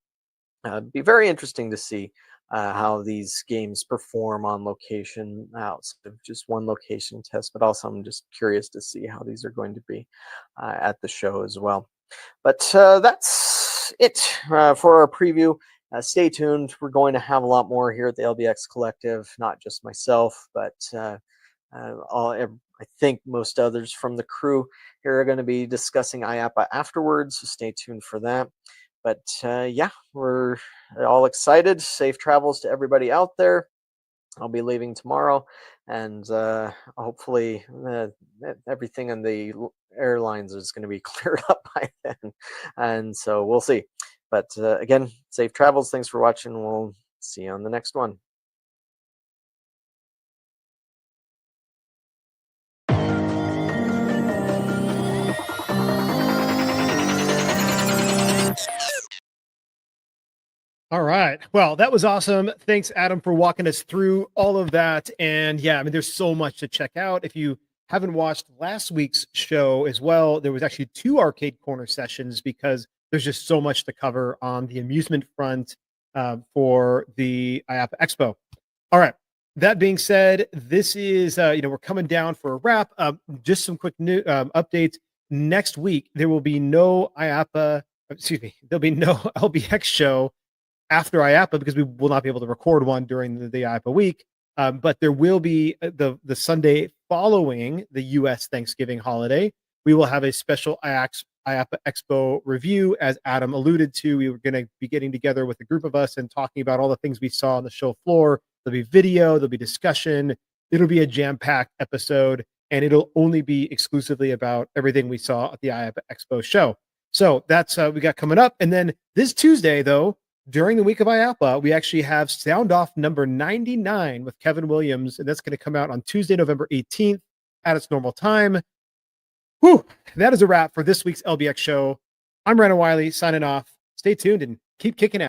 Speaker 6: It'd be very interesting to see how these games perform on location outside of just one location test, but also I'm just curious to see how these are going to be at the show as well. But that's it for our preview. Stay tuned. We're going to have a lot more here at the LBX Collective, not just myself, but I think most others from the crew here are going to be discussing IAAPA afterwards, so stay tuned for that. But yeah, we're all excited. Safe travels to everybody out there. I'll be leaving tomorrow, and hopefully everything in the airlines is going to be cleared up by then. And so we'll see. But again, safe travels. Thanks for watching. We'll see you on the next one.
Speaker 2: All right. Well, that was awesome. Thanks, Adam, for walking us through all of that. And yeah, I mean, there's so much to check out. If you haven't watched last week's show as well, there was actually 2 arcade corner sessions because there's just so much to cover on the amusement front for the IAAPA Expo. All right. That being said, this is, we're coming down for a wrap. Just some quick new updates. Next week, there will be no there'll be no LBX show after IAAPA because we will not be able to record one during the IAAPA week. But there will be the Sunday following the U.S. Thanksgiving holiday. We will have a special IAAPA Expo review, as Adam alluded to. We were going to be getting together with a group of us and talking about all the things we saw on the show floor. There'll be video, there'll be discussion. It'll be a jam-packed episode, and it'll only be exclusively about everything we saw at the IAAPA Expo show. So that's we got coming up. And then this Tuesday, though, during the week of IAAPA, we actually have Sound Off number 99 with Kevin Williams, and that's going to come out on Tuesday, November 18th at its normal time. Whew, that is a wrap for this week's LBX show. I'm Brandon Wiley signing off. Stay tuned and keep kicking out.